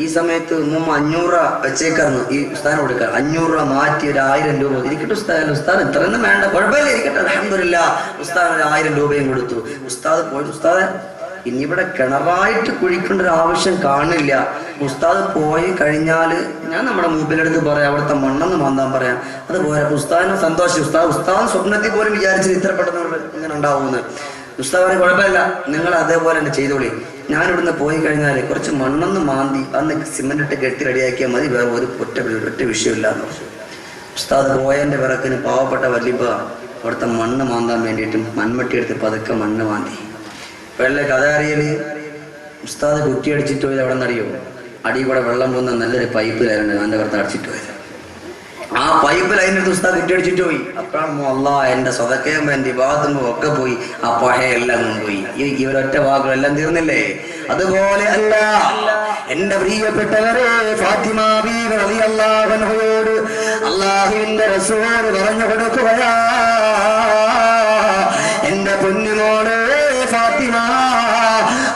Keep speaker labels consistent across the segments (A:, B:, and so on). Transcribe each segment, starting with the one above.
A: ഈ സമയത്ത് 500 രൂപ വെച്ചേക്കായിരുന്നു ഈ ഉസ്താദിന് കൊടുക്കാൻ. 500 രൂപ മാറ്റി ഒരു 1000 രൂപ. ഇരിക്കട്ടെ ഉസ്താദ്, ഉസ്താദ് ഇത്രയൊന്നും വേണ്ട, കുഴപ്പമില്ല, ഇരിക്കട്ടെ, അൽഹംദുലില്ലാഹ്. ഉസ്താദ് ഒരു 1000 രൂപയും കൊടുത്തു. ഉസ്താദ് പോയി, ഉസ്താദ് ഇനിയിവിടെ കിണറായിട്ട് കുഴിക്കേണ്ട ഒരു ആവശ്യം കാണില്ല. ഉസ്താദ് പോയി കഴിഞ്ഞാൽ ഞാൻ നമ്മുടെ മൂപ്പിലെടുത്ത് പറയാം, അവിടുത്തെ മണ്ണെന്ന് മാന്താൻ പറയാം. അതുപോലെ ഉസ്താദിന് സന്തോഷം. ഉസ്താദ് സ്വപ്നത്തിൽ പോലും വിചാരിച്ചത് ഇത്ര പെട്ടെന്ന് ഇങ്ങനെ ഉണ്ടാവുമെന്ന്. ഉസ്താദ് പറഞ്ഞ കുഴപ്പമില്ല, നിങ്ങൾ അതേപോലെ തന്നെ ചെയ്തോളി. ഞാനിവിടുന്ന് പോയി കഴിഞ്ഞാൽ കുറച്ച് മണ്ണെന്ന് മാന്തി അന്ന് സിമെന്റ് ഇട്ട് കെട്ടി റെഡിയാക്കിയാൽ മതി, വേറെ ഒറ്റ വിഷയമില്ല എന്ന് പറഞ്ഞു. ഉസ്താദ് പോയതിൻ്റെ പിറക്കിന് പാവപ്പെട്ട വല്യപ്പ അവിടുത്തെ മണ്ണ് മാന്താൻ വേണ്ടിയിട്ടും മൺമട്ടി എടുത്ത് പതുക്കെ മണ്ണ് മാന്തി. വെള്ള കഥ അറിയല്, ഉസ്താദ് കുറ്റിയടിച്ചിട്ട് പോയത് എവിടെ നിന്നറിയോ? അടി കൂടെ വെള്ളം പോകുന്ന നല്ലൊരു പൈപ്പ് ലൈനുണ്ട്, അതിൻ്റെ പുറത്ത് അടിച്ചിട്ട് പോയത്. ആ പൈപ്പ് ലൈനെടുത്ത് ഉസ്താദ് കുറ്റിയടിച്ചിട്ട് പോയി. അപ്പോഴാണ് അല്ലാ എൻ്റെ സ്വതക്കയും എൻ്റെ വിവാഹത്തുമ്പോ ഒക്കെ പോയി, ആ പഴയെല്ലാം കൊണ്ടുപോയി. ഇവരൊറ്റ വാക്കുകളെല്ലാം തീർന്നില്ലേ? അതുപോലെ അല്ല എന്റെ പ്രിയപ്പെട്ടവരെ, ഫാത്തിമ ബീവി റളിയല്ലാഹു അൻഹയോട് അല്ലാഹുവിന്റെ റസൂൽ പറഞ്ഞു കൊടുക്കുകയാ, എന്റെ പൊന്നുമോളെ ഫാത്തിമ,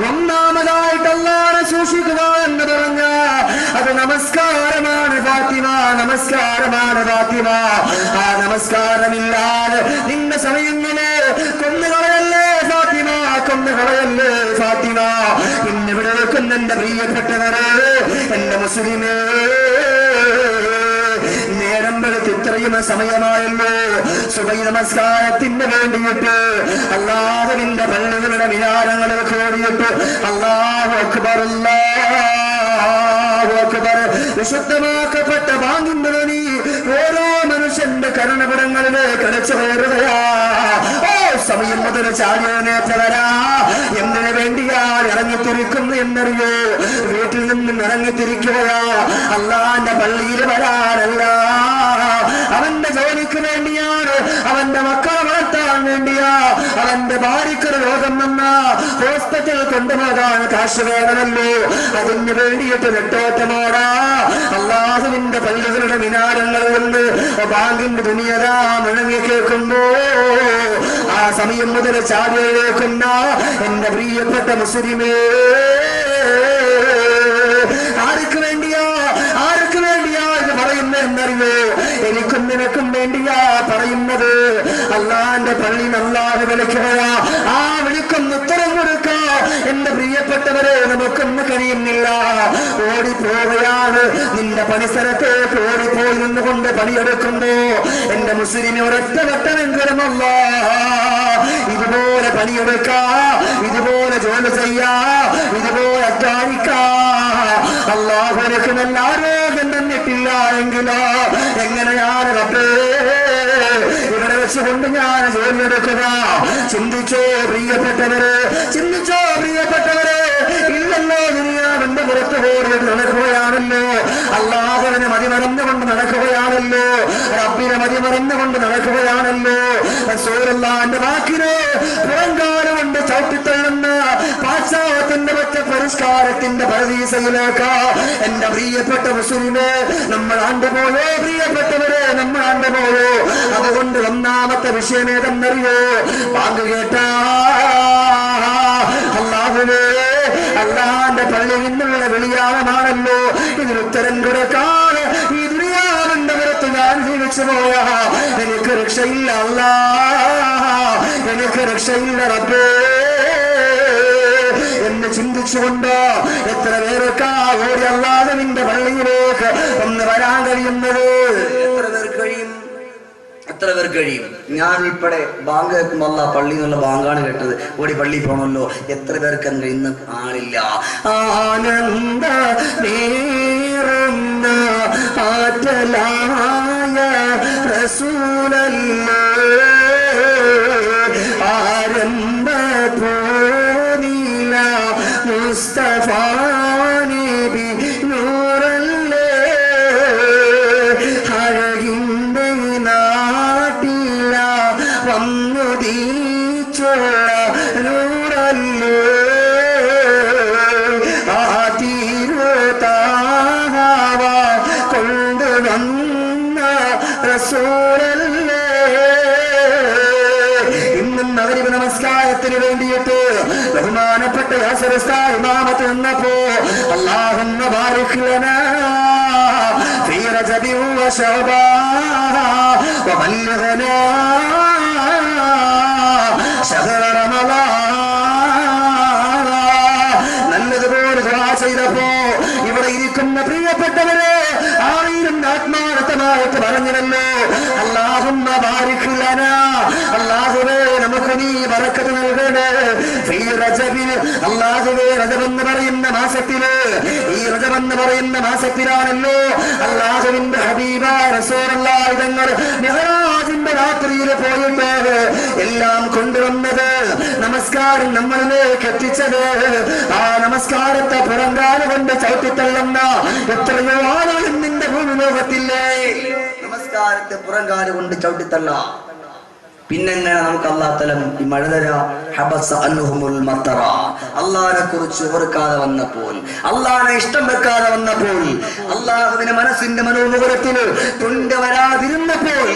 A: ഒന്നാമതായിട്ട് അല്ലാഹുവിനെ സൂക്ഷിക്കുക എന്ന് പറഞ്ഞ അത് നമസ്കാരമാണ് ഫാത്തിമ, നമസ്കാരമാണ് ഫാത്തിമ. ആ നമസ്കാരമില്ലാതെ നിന്റെ സമയങ്ങളെ കൊന്നുകളയല്ലേ ഫാത്തിമ, കൊന്നുകളയല്ലേ ഫാത്തിമ. ഇന്നിവിടെ വെക്കുന്ന എന്റെ പ്രിയപ്പെട്ടവരെ, എന്റെ മുസ്ലിമേ, നേരം വെളുത്ത് ഇത്രയും സമയമായല്ലോ സുബഹി നമസ്കാരത്തിന് വേണ്ടിയിട്ട് അല്ലാഹുവിന്റെ പള്ളികളുടെ വിചാരങ്ങളിൽ കൂടിയിട്ട് അല്ലാഹു അക്ബർ, അല്ലാഹു അക്ബർ വിശുദ്ധമാക്കപ്പെട്ട ബാങ്കിന്റെ ധ്വനി ഓരോ മനുഷ്യന്റെ കരണപടങ്ങളിലേക്ക് അടച്ചു കയറുകയാ. സമയം മുതൽ ചാടിയനേറ്റവരാ എന്തിനു വേണ്ടിയാണ് ഇറങ്ങിത്തിരിക്കുന്നു എന്നറിയോ? വീട്ടിൽ നിന്നും ഇറങ്ങിത്തിരിക്കുകയാ അല്ലാന്റെ പള്ളിയിൽ വരാനല്ല, അവന്റെ ജോലിക്ക് വേണ്ടിയാണ്, അവന്റെ മക്കളെ വളർത്താൻ വേണ്ടിയാ, അവന്റെ ഭാര്യക്കൊരു രോഗം വന്ന ഹോസ്പിറ്റലിൽ കൊണ്ടുപോകാൻ കാശ് വേണമല്ലോ, അതിന് വേണ്ടിയിട്ട് നെട്ടോട്ടമോടാ അല്ലാഹുവിന്റെ പള്ളികളുടെ മിനാരങ്ങളിൽ നിന്ന് ബാങ്കിന്റെ ദുനിയതാ മുഴങ്ങി കേൾക്കുമ്പോ ആ സമയം മുതൽ ചാടിയേക്കുന്ന എന്റെ പ്രിയപ്പെട്ട മുസ്ലിമേ, ആർക്ക് വേണ്ടിയാ ഇത് പറയുന്നത് എന്നറിയോ? എനിക്കും നിനക്കും വേണ്ടിയാ പറയുന്നത്. അല്ലാന്റെ പള്ളി അല്ലാഹു വിളിക്കുകയാ, ആ വിളിക്കൊന്ന് ഉത്തരം കൊടുക്ക എന്റെ പ്രിയപ്പെട്ടവരെ, നമുക്കൊന്നും കഴിയുന്നില്ല. ഓടിപ്പോവുകയാണ് നിന്റെ പരിസരത്തേക്ക്, ഓടിപ്പോയി നിന്നുകൊണ്ട് പണിയെടുക്കുന്നു എന്റെ മുസ്ലിമെ, ഒരൊറ്റ വട്ടമെങ്കിലും ഇതുപോലെ പണിയെടുക്കാ, ഇതുപോലെ ജോലി ചെയ്യാ, ഇതുപോലെ അധ്വാനിക്കാ. അല്ലാഹു എനിക്ക് നല്ല ആരോഗ്യം തന്നിട്ടില്ല എങ്കിലോ എങ്ങനെയാണ് റബ്ബേ ഇവിടെ വെച്ചുകൊണ്ട് ഞാൻ ജോലിയെടുക്കുക? ചിന്തിച്ചോ പ്രിയപ്പെട്ടവരെ, ചിന്തിച്ചോ പ്രിയപ്പെട്ടവരെ. ഇല്ലല്ലോ, ദുനിയാവിന്റെ പുറത്ത് പോയി നടക്കുകയാണല്ലോ, അല്ലാഹുവിനെ മതിമറന്നുകൊണ്ട് നടക്കുകയാണല്ലോ, റബ്ബിനെ മതിമറന്നുകൊണ്ട് നടക്കുകയാണല്ലോ. റസൂലുള്ളാഹിന്റെ വാക്കിനെ പുറങ്കാലം കൊണ്ട് ചവിട്ടിത്തള്ളുന്ന പാശ്ചാത്യത്തിന്റെ മറ്റ പരിഷ്കാരത്തിന്റെ പരദീസയിലേക്ക് എന്റെ പ്രിയപ്പെട്ട മുസ്ലിമേ നമ്മൾ ആണ്ടുപോയോ? പ്രിയപ്പെട്ടവരെ, നമ്മൾ ആണ്ടുപോയോ? അതുകൊണ്ട് ഒന്നാമത്തെ വിഷയം ഏതെന്നറിയോ? ബാങ്ക് കേട്ടാ അല്ലാഹുവേ, അല്ലാഹുവിന്റെ പള്ളിയിൽ നിന്നുള്ള വെളിയാണമാണല്ലോ, ഇതിന് ഉത്തരം കൊടുക്കാൻ ഈ ദുനിയാവിന്റെ പുറത്ത് ഞാൻ ജീവിച്ചു പോയാ എനിക്ക് രക്ഷയില്ല അല്ലാഹ്, എനിക്ക് രക്ഷയില്ല റബ്ബേ എന്ന് ചിന്തിച്ചുകൊണ്ട് എത്ര പേരൊക്കെ ഓടി അല്ലാതെ നിന്റെ പള്ളിയിലേക്ക് ഒന്ന് വരാൻ കഴിയുന്നത്? എത്ര പേർ കഴിയും? ഞാൻ ഉൾപ്പെടെ ബാങ്ക് കേൾക്കുമ്പോൾ അല്ല പള്ളി എന്നുള്ള ബാങ്കാണ് കേട്ടത്, ഓടി പള്ളി പോകണമല്ലോ. എത്ര പേർക്ക് അങ്ങ് ഇന്ന് ആളില്ല. ആനന്ദ നേറുന്ന ആറ്റലായ റസൂലല്ലേ, ആരംഭ പോനില മുസ്തഫ നബി നൂറല്ലേ, അഴകിന്റെ നാട്ടില വന്നുദീച്ചുള്ള നൂറല്ലേ, ആ തിരുതാവ കൊണ്ടുവന്ന റസൂലല്ലേ. ഇന്നും മഗ്‌രിബ് നമസ്കാരത്തിന് വേണ്ടിയിട്ട് ബഹുമാനപ്പെട്ട യാസർ ഉസ്താദ് ഇമാമത്ത് നിന്നപ്പോ അല്ലാഹുമ്മ ബാരിക് ലനാ ഫീ റജബി വ ശഅബാൻ വബല്ലിഗ്നാ ശഹ്റ റമളാൻ നല്ലതുപോലെ ദുആ ചെയ്തപ്പോ ഇവിടെ ഇരിക്കുന്ന പ്രിയപ്പെട്ടവരെ 1000 ആത്മാർത്ഥമായിട്ട് പറഞ്ഞിരുന്നു അല്ലാഹുമ്മ ബാരിക് ലനാ അല്ലാഹുവേ നമുക്ക് നീ ബറക്കത്ത് നൽകണേ ഫീ റജബിൽ അല്ലാഹുവേ റജബ് എന്ന് പറയുന്ന മാസത്തില് ഈ റജബ് എന്ന് പറയുന്ന മാസത്തിലാണല്ലോ അല്ലാഹുവിന്റെ ഹബീബായ റസൂലുള്ളാഹി തങ്ങൾ മിഅ്റാജിന്റെ രാത്രിയിൽ പോയിട്ട് എല്ലാം കൊണ്ടുവന്നത് നമസ്കാരം നമ്മളിലേക്ക് എത്തിച്ചത് ആ നമസ്കാരത്തെ പുറങ്കാല് കൊണ്ട് ചവിട്ടിത്തള്ളുന്ന എത്രയോ ആളുകൾ നിന്റെ ഭൂമി ലോകത്തില്ലേ നമസ്കാരത്തെ പുറങ്കാല് കൊണ്ട് ചവിട്ടിത്തള്ളാം പിന്നെങ്ങനെ നമുക്ക് അല്ലാഹു തആല ഈ മഴ തരാ ഹബസ അൻഹുൽ മത്തറ അല്ലാഹുവിനെ കുറിച്ച് ഓർക്കാതെ വന്നപ്പോൾ അല്ലാഹുവിനെ ഇഷ്ടം വെക്കാതെ വന്നപ്പോൾ അല്ലാഹുവിനെ മനസ്സിന്റെ മനോമുഖത്തിൽ തൊണ്ട വരാതിരുന്നപ്പോൾ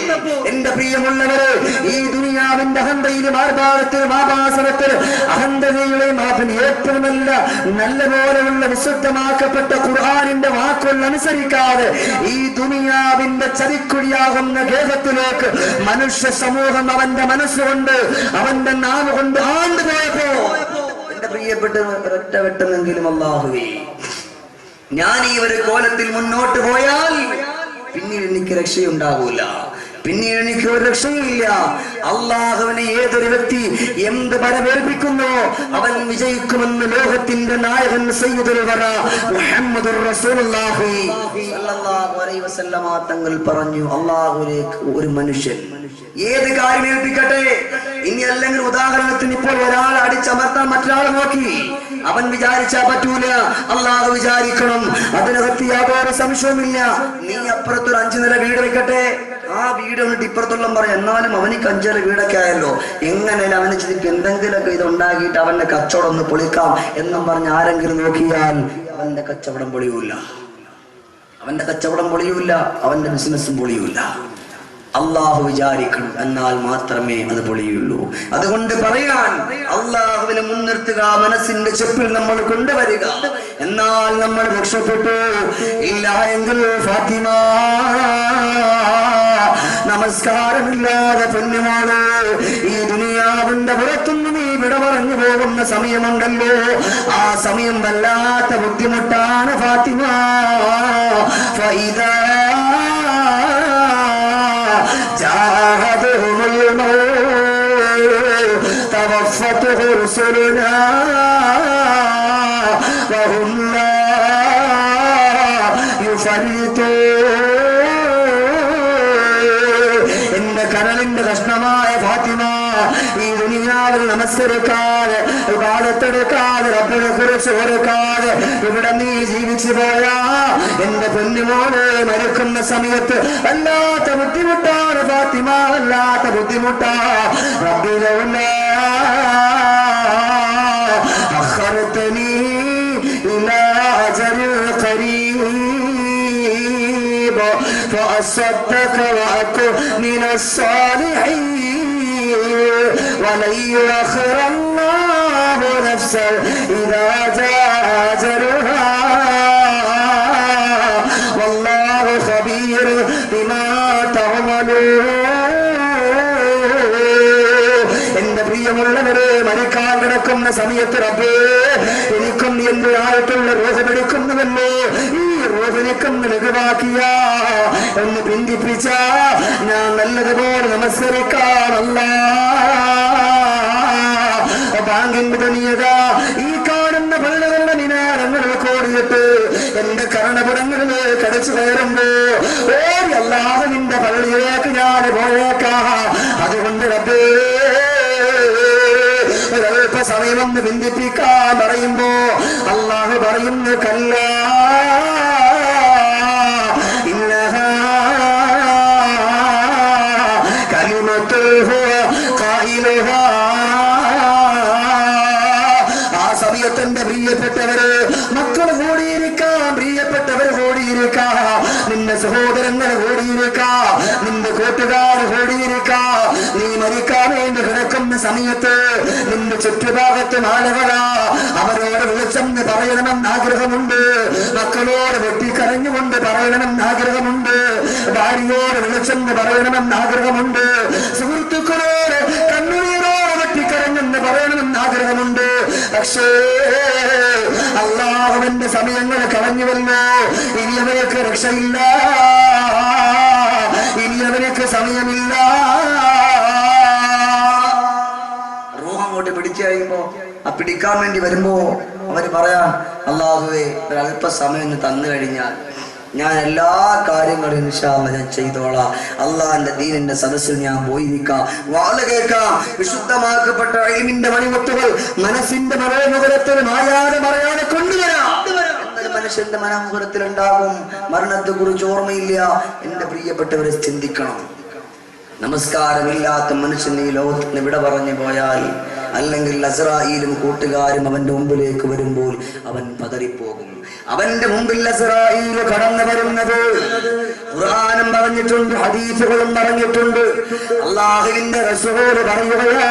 A: എന്റെ പ്രിയമുള്ളവരെ ഈ ദുനിയാവിന്റെ അഹന്തയിലും ആർഭാടത്തിലും ആഭാസത്തിലും അഹന്തതയുടെയും ഏറ്റവും നല്ല പോലെയുള്ള വിശുദ്ധമാക്കപ്പെട്ട ഖുർആനിന്റെ വാക്കുകൾ അനുസരിക്കാതെ ഈ ദുനിയാവിന്റെ ചതിക്കുഴിയാകുന്ന ഗേഹത്തിലേക്ക് മനുഷ്യ സമൂഹം അവന്റെ മനസ്സുകൊണ്ട് അവന്റെ നാവ് കൊണ്ട് ആണ്ടുപോയപ്പോ എന്റെ പ്രിയപ്പെട്ട ഒരൊറ്റ വെട്ടുമെങ്കിലും അല്ലാഹുവേ ഞാൻ ഈ ഒരു കോലത്തിൽ മുന്നോട്ട് പോയാൽ പിന്നീട് എനിക്ക് രക്ഷയുണ്ടാകൂല പിന്നീട് എനിക്ക് ഒരു രക്ഷയില്ല അല്ലാഹുവിനെ ഏതൊരു വ്യക്തി എന്ത് വരവേൽപ്പിക്കുന്നോ അവൻ വിജയിക്കുമെന്ന് ലോകത്തിന്റെ നായകൻ സയ്യിദുൽ വറ മുഹമ്മദുർ റസൂലുള്ളാഹി സ്വല്ലല്ലാഹു അലൈഹി വസല്ലമ തങ്ങൾ പറഞ്ഞു അല്ലാഹുവിലേക്ക് ഒരു മനുഷ്യൻ ഏത് കാര്യം ഏൽപ്പിക്കട്ടെ ഇനി അല്ലെങ്കിൽ ഉദാഹരണത്തിന് ഇപ്പോൾ ഒരാൾ അടിച്ചമർത്താൻ മറ്റൊരാളെ നോക്കി അവൻ വിചാരിച്ചാ പറ്റൂല അല്ലാഹു വിചാരിക്കണം അതിനകത്ത് യാതൊരു സംശയവുമില്ല നീ അപ്പുറത്തൊരു 5 നില വീട് വെക്കട്ടെ ആ വീട് വന്നിട്ട് ഇപ്പുറത്തുള്ള പറയാം എന്നാലും അവനിക്ക് 5 നില വീടൊക്കെ ആയല്ലോ എങ്ങനെ അവന് ചിരിക്കും എന്തെങ്കിലുമൊക്കെ ഇത് ഉണ്ടാക്കിയിട്ട് അവന്റെ കച്ചവടം ഒന്ന് പൊളിക്കാം എന്നും പറഞ്ഞ് ആരെങ്കിലും നോക്കിയാൽ അവന്റെ കച്ചവടം പൊളിയൂല അവന്റെ ബിസിനസ്സും പൊളിയൂല അല്ലാഹു വിചാരിക്കണം എന്നാൽ മാത്രമേ അത് പൊളിയുള്ളൂ അതുകൊണ്ട് പറയാൻ അല്ലാഹുവിനെ മുൻനിർത്തുക മനസ്സിന്റെ ചെപ്പിൽ നമ്മൾ കൊണ്ടുവരിക എന്നാൽ നമ്മൾ രക്ഷപ്പെട്ടു ഇല്ല എങ്കിൽ ഫാത്തിമ നമസ്കാരമില്ലാതെ പൊന്നുമാണ് ഈ ദുനിയാവിന്റെ പുറത്തുനിന്ന് നീ വിട പറഞ്ഞു പോകുന്ന സമയമുണ്ടല്ലോ ആ സമയം വല്ലാത്ത ബുദ്ധിമുട്ടാണ് ഫാത്തിമ ഫൈദാ جاهدهم الموت توفته رسلنا وهم لا يفرطون എന്റെ കരളിന്റെ കഷ്ണമായ ഫാത്തിമ ഈ ദുനിയാവിൽ നമസ്കരിക്കാതെ ഇബാദത്തെടുക്കാതെ റബ്ബിനെ കുറിച്ച് ഓർക്കാതെ ഇവിടെ നീ ജീവിച്ചു പോയാ എന്റെ പൊന്നുമോനെ മരിക്കുന്ന സമയത്ത് വല്ലാത്ത ബുദ്ധിമുട്ടാണ് ഫാത്തിമ വല്ലാത്ത ബുദ്ധിമുട്ടാ റബ്ബി ലൗലാ അഖർതനി ഇലാ അജലിൻ ഖരീബ് ഫഅസ്ദഖ വഅകുൻ മിനസ് സാലിഹീൻ വലൻ യുഅഖിറ അല്ലാഹു നഫ്സൻ ഇദാ ജാഅ അജലുഹാ വല്ലാഹു ഖബീർ ബിമാ തഅമലൂൻ എന്റെ പ്രിയമുള്ളവരെ മരിക്കാൻ കിടക്കുന്ന സമയത്ത് റബ്ബേ എനിക്കും എന്റെ ആയിട്ടുള്ള റോഹ് പിടിക്കുന്നുവല്ലോ ഈ റോഹ് എനിക്കൊന്ന് ലഘുവാക്കിയ ഒന്ന് പിന്തിപ്പിച്ച ഞാൻ നല്ലതുപോലെ നമസ്കരിക്കാനല്ല ബാങ്കിന്റെ തനിയത ഈ കാണുന്ന പള്ളികളുടെ മിനാരങ്ങളിൽ കോടിയിട്ട് എന്റെ കർണപുരങ്ങളില് കടച്ചു കയറുമ്പോ ഓടി അല്ലാതെ നിന്റെ പള്ളിയിലേക്ക് ഞാൻ പോയേക്കാ അതുകൊണ്ട് റബ്ബേ ഒരൽപ്പ സമയം ഒന്ന് ബന്ധിപ്പിക്കാൻ പറയുമ്പോ അല്ലാഹു പറയുന്നു കല്ല ഇന്നഹാ കലിമത്തുൽ ഹുവ ഖായിലുഹാ ആ സമയത്തിന്റെ പ്രിയപ്പെട്ടവര് മക്കൾ കൂടിയിരിക്കാം പ്രിയപ്പെട്ടവർ കൂടിയിരിക്കാം നിന്റെ സഹോദരങ്ങൾ കൂടിയിരിക്കാം നിന്റെ കൂട്ടുകാർ കൂടിയിരിക്കാം നീ മരിക്കാൻ വേണ്ടി കിടക്കുന്ന സമയത്ത് നിന്റെ ചുറ്റുഭാഗത്ത് ആളുകളാ, അവരോട് വിളിച്ചെന്ന് പറയണമെന്ന് ആഗ്രഹമുണ്ട്. മക്കളോട് വെട്ടിക്കരഞ്ഞുകൊണ്ട് പറയണമെന്ന് ആഗ്രഹമുണ്ട്. ഭാര്യയോട് വിളിച്ചെന്ന് പറയണമെന്ന് ആഗ്രഹമുണ്ട്. സുഹൃത്തുക്കളോട് കണ്ണുനീരോട് വെട്ടിക്കരഞ്ഞെന്ന് പറയണമെന്ന് ആഗ്രഹമുണ്ട്. പക്ഷേ അല്ലാഹുവിന്റെ സമയങ്ങൾ കളഞ്ഞുവല്ലോ. ഇനി അവർക്ക് രക്ഷയില്ല, ഇനി അവർക്ക് സമയമില്ല. റൂഹ് അങ്ങോട്ട് പിടിച്ചു കഴിയുമ്പോ, ആ പിടിക്കാൻ വേണ്ടി വരുമ്പോ അവര് പറയാം, അല്ലാഹുവേ ഒരല്പസമയം തന്നു കഴിഞ്ഞാൽ ഞാൻ എല്ലാ കാര്യങ്ങളും ഇൻഷാ അല്ലാഹ് ഞാൻ ചെയ്തോളാം. അള്ളാഹിന്റെ ദീനിന്റെ സദസ്സിൽ ഞാൻ പോയിരിക്കാം, വാള് കേൾക്കാം. വിശുദ്ധമാക്കപ്പെട്ട ഇൽമിന്റെ മണിമുത്തുകൾ മനസ്സിന്റെ മനോമുഖരത്തിൽ മായാതെ പറയാതെ കൊണ്ടുവരാം. എന്നൊരു മനുഷ്യന്റെ മനോമുഖരത്തിൽ ഉണ്ടാകും. മരണത്തെ കുറിച്ച് ഓർമ്മയില്ല. എന്റെ പ്രിയപ്പെട്ടവരെ ചിന്തിക്കണം. നമസ്കാരമില്ലാത്ത മനുഷ്യൻ ഈ ലോകത്തിന് വിട പറഞ്ഞു പോയാൽ, അല്ലെങ്കിൽ അസ്രായീലും കൂട്ടുകാരും അവന്റെ മുമ്പിലേക്ക് വരുമ്പോൾ അവൻ പതറിപ്പോകും. അവന്റെ മുമ്പിൽ അസ്രായീൽ കടന്നു വരുന്നത് ഖുർആനും പറഞ്ഞിട്ടുണ്ട്, ഹദീസുകളും പറഞ്ഞിട്ടുണ്ട്. അല്ലാഹുവിന്റെ റസൂൽ പറയുകയാണ്,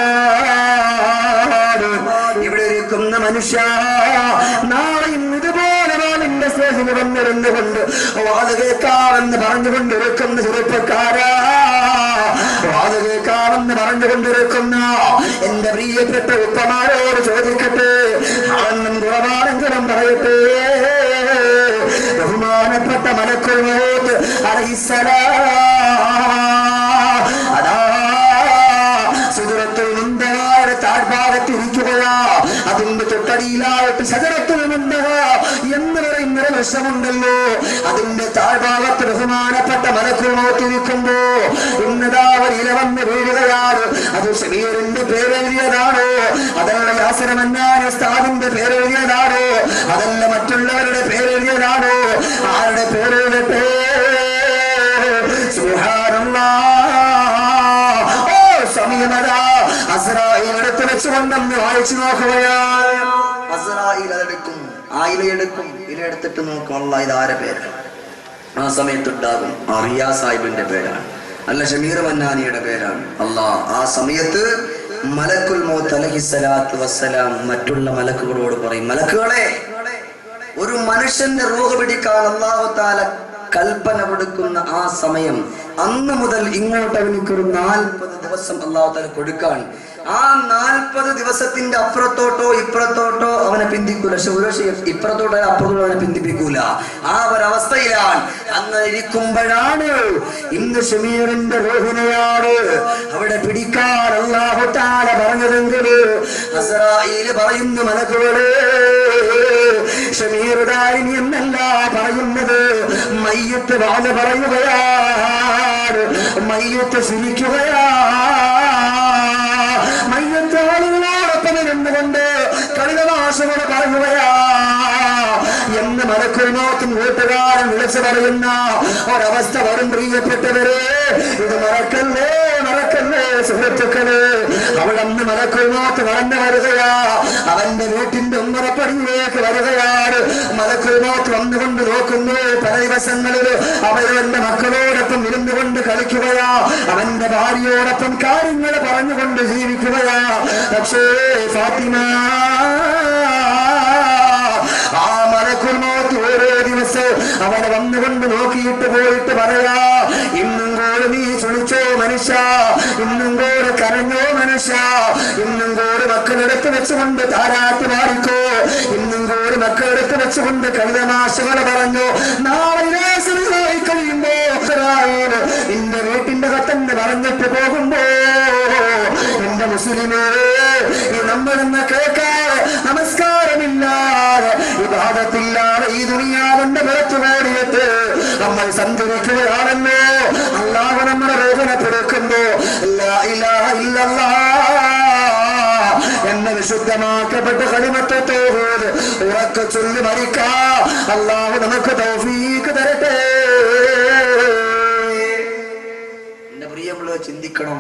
A: ഇവിടെ ഇരിക്കുന്ന മനുഷ്യ, നാളെ ഇതുപോലെ വാളിന്റെ സ്റ്റേജിൽ വന്നിരുന്നുകൊണ്ട് വാത് കേൾക്കാമെന്ന് പറഞ്ഞുകൊണ്ടിരിക്കുന്ന ചെറുപ്പക്കാരാ, വാത് കേൾക്കാമെന്ന് പറഞ്ഞുകൊണ്ടിരിക്കുന്ന എന്റെ പ്രിയപ്പെട്ട ഉപ്പമാരോട് ചോദിക്കട്ടെ, അന്നും കുറവാണെങ്കിലും പറയട്ടെ, ബഹുമാനപ്പെട്ട മലക്കുൽ മൗത്ത് അലൈഹിസ്സലാം അതാ സിദ്റത്തുൽ മുൻതഹയുടെ താഴ്ഭാഗത്തിരിക്കുകയാ. അതിന്റെ തൊട്ടടിയിലായിട്ട് ശജറത്തുൽ മുൻതഹ എന്ന് പറയുന്ന ഒരു വശമുണ്ടല്ലോ. അതിന്റെ താഴ്ഭാഗത്ത് ബഹുമാനപ്പെട്ട മലക്കുൽ മൗത്ത് ഇരിക്കുമ്പോ ഇന്നതാ ഒരു ഇല വന്ന് വീഴുകയാണ്. അത് ശമീറിന്റെ പേരെഴുതിയതാണോ, അതല്ല യാസർ മന്നാൻ ഉസ്താദിന്റെ പേരെഴുതിയതാണോ, അതല്ല മറ്റുള്ളവരുടെ പേരെഴുതിയതാണോ, ആരുടെ പേരെഴുതട്ടെ? സുബ്ഹാനല്ലാഹ്. ഓ സമയമതാ അസ്രായീൽ എടുത്ത് വെച്ചുകൊണ്ടെന്ന് വായിച്ചു നോക്കുകയാണ്. അസ്രായീൽ അതെടുക്കും, ആ ഇലയെടുക്കും. ഇലയെടുത്തിട്ട് നോക്കും, അല്ലാഹ് ഇത് ആരെ പേരാണ്? ആ സമയത്തുണ്ടാകും റിയാ സാഹിബിന്റെ പേരാണ്, അല്ല ഷമീർ മന്നാനിയുടെ പേരാണ്. അല്ലാഹ് ആ സമയത്ത് മലക്കുൽ മൗത്ത് അലൈഹിസ്സലാത്തു വസ്സലാം മറ്റുള്ള മലക്കുകളോട് പറയും, മലക്കുകളെ, ഒരു മനുഷ്യന്റെ റൂഹ് പിടിക്കാൻ അല്ലാഹു തആല കൽപ്പന കൊടുക്കുന്ന ആ സമയം, അന്ന് മുതൽ ഇങ്ങോട്ട് അവനിക്കൊരു 40 ദിവസം അല്ലാഹു തആല കൊടുക്കാൻ. ആ 40 ദിവസത്തിന്റെ അപ്പുറത്തോട്ടോ ഇപ്പുറത്തോട്ടോ അവനെ പിന്തിക്കൂല. ഇപ്പുറത്തോട്ടോ അപ്പുറത്തോട്ടോ അവനെ പിന്തിപ്പിക്കൂല. ആ ഒരവസ്ഥയിലാണ്. അങ്ങനെ ഇരിക്കുമ്പോഴാണ് ഇന്ന് ഷമീറിന്റെ റൂഹിനെയാണ് അവിടെ പിടിക്കാൻ അല്ലാഹു തആല പറഞ്ഞതെങ്കിൽ അസ്രായീൽ പറയുന്നു, മലക്കുകളെ, ഷമീറുദാരിനി എന്നല്ല പറയുന്നത്, മയ്യത്ത് വാഴ പറയുകയാണ്, മയ്യത്ത് ചിരിക്കുകയാണ്, മയ്യത്ത് ആളുകളോടൊപ്പം ഇരുന്നുകൊണ്ട് കളിതമാശകൾ പറയുകയാ എന്ന് മലക്കുൽ മൗത്തും കൂട്ടുകാരൻ വിളിച്ചു പറയുന്ന ഒരവസ്ഥ വരും. പ്രിയപ്പെട്ടവരെ, ഇത് മറക്കല്ലേ, മറക്കല്ലേ സുഹൃത്തുക്കളെ. അവിടെ അന്ന് മലക്കുൽ മൗത്ത് കടന്നു വരികയാ, അവന്റെ വീട്ടിന്റെ ഉമ്മറപ്പടിയിലേക്ക് വരികയാണ്. മലക്കുൽ മൗത്ത് വന്നുകൊണ്ട് നോക്കുന്നു, പല ദിവസങ്ങളിൽ അവരവന്റെ മക്കളോടൊപ്പം ഇരുന്നുകൊണ്ട് കളിക്കുകയാ, അവന്റെ ഭാര്യയോടൊപ്പം കാര്യങ്ങൾ പറഞ്ഞുകൊണ്ട് ജീവിക്കുകയാ. പക്ഷേ ഫാത്തിമ, ആ മലക്കുൽ മൗത്ത് ഓരോ ദിവസവും അവിടെ വന്നുകൊണ്ട് നോക്കിയിട്ട് പോയിട്ട് പറയാ, ഇന്നും കൂടെ നീ ചുളിച്ചോ മനുഷ്യ, ഇന്നും കൂടെ കരഞ്ഞോ മനുഷ്യ, ഇന്നും കൂടെ മക്കളെടുത്ത് വെച്ചുകൊണ്ട് താരാട്ട് പാടിക്കോ, ഇന്നും കൂടെ മക്കളെടുത്ത് വെച്ചുകൊണ്ട് കവിതമാശകൾ പറഞ്ഞു. നാളെ കഴിയുമ്പോ നിന്റെ വീട്ടിന്റെ കത്തന്നെ പറഞ്ഞിട്ട് പോകുമ്പോ, എന്റെ മുസ്ലിമേ, നമ്മളെന്ന് കേൾക്കാതെ, നമസ്കാരമില്ലാതെ, ഇബാദത്തില്ലാതെ ഈ ദുനിയാവിന്റെ പുറത്തു ഓടിയിട്ട് നമ്മൾ സഞ്ചരിക്കുകയാണല്ലോ. അല്ലാഹു നമ്മുടെ വേദനപ്പെടുക്കുന്നു. ലാ ഇലാഹ ഇല്ലല്ലാഹ് എന്ന വിശുദ്ധമാക്കപ്പെട്ട കലിമത്ത് തൗഹീദ് ഉറക്കെ ചൊല്ലി മരിക്കാം. അല്ലാഹു നമുക്ക് തൗഫീഖ് തരട്ടെ. എന്റെ പ്രിയമുള്ളവർ ചിന്തിക്കണം,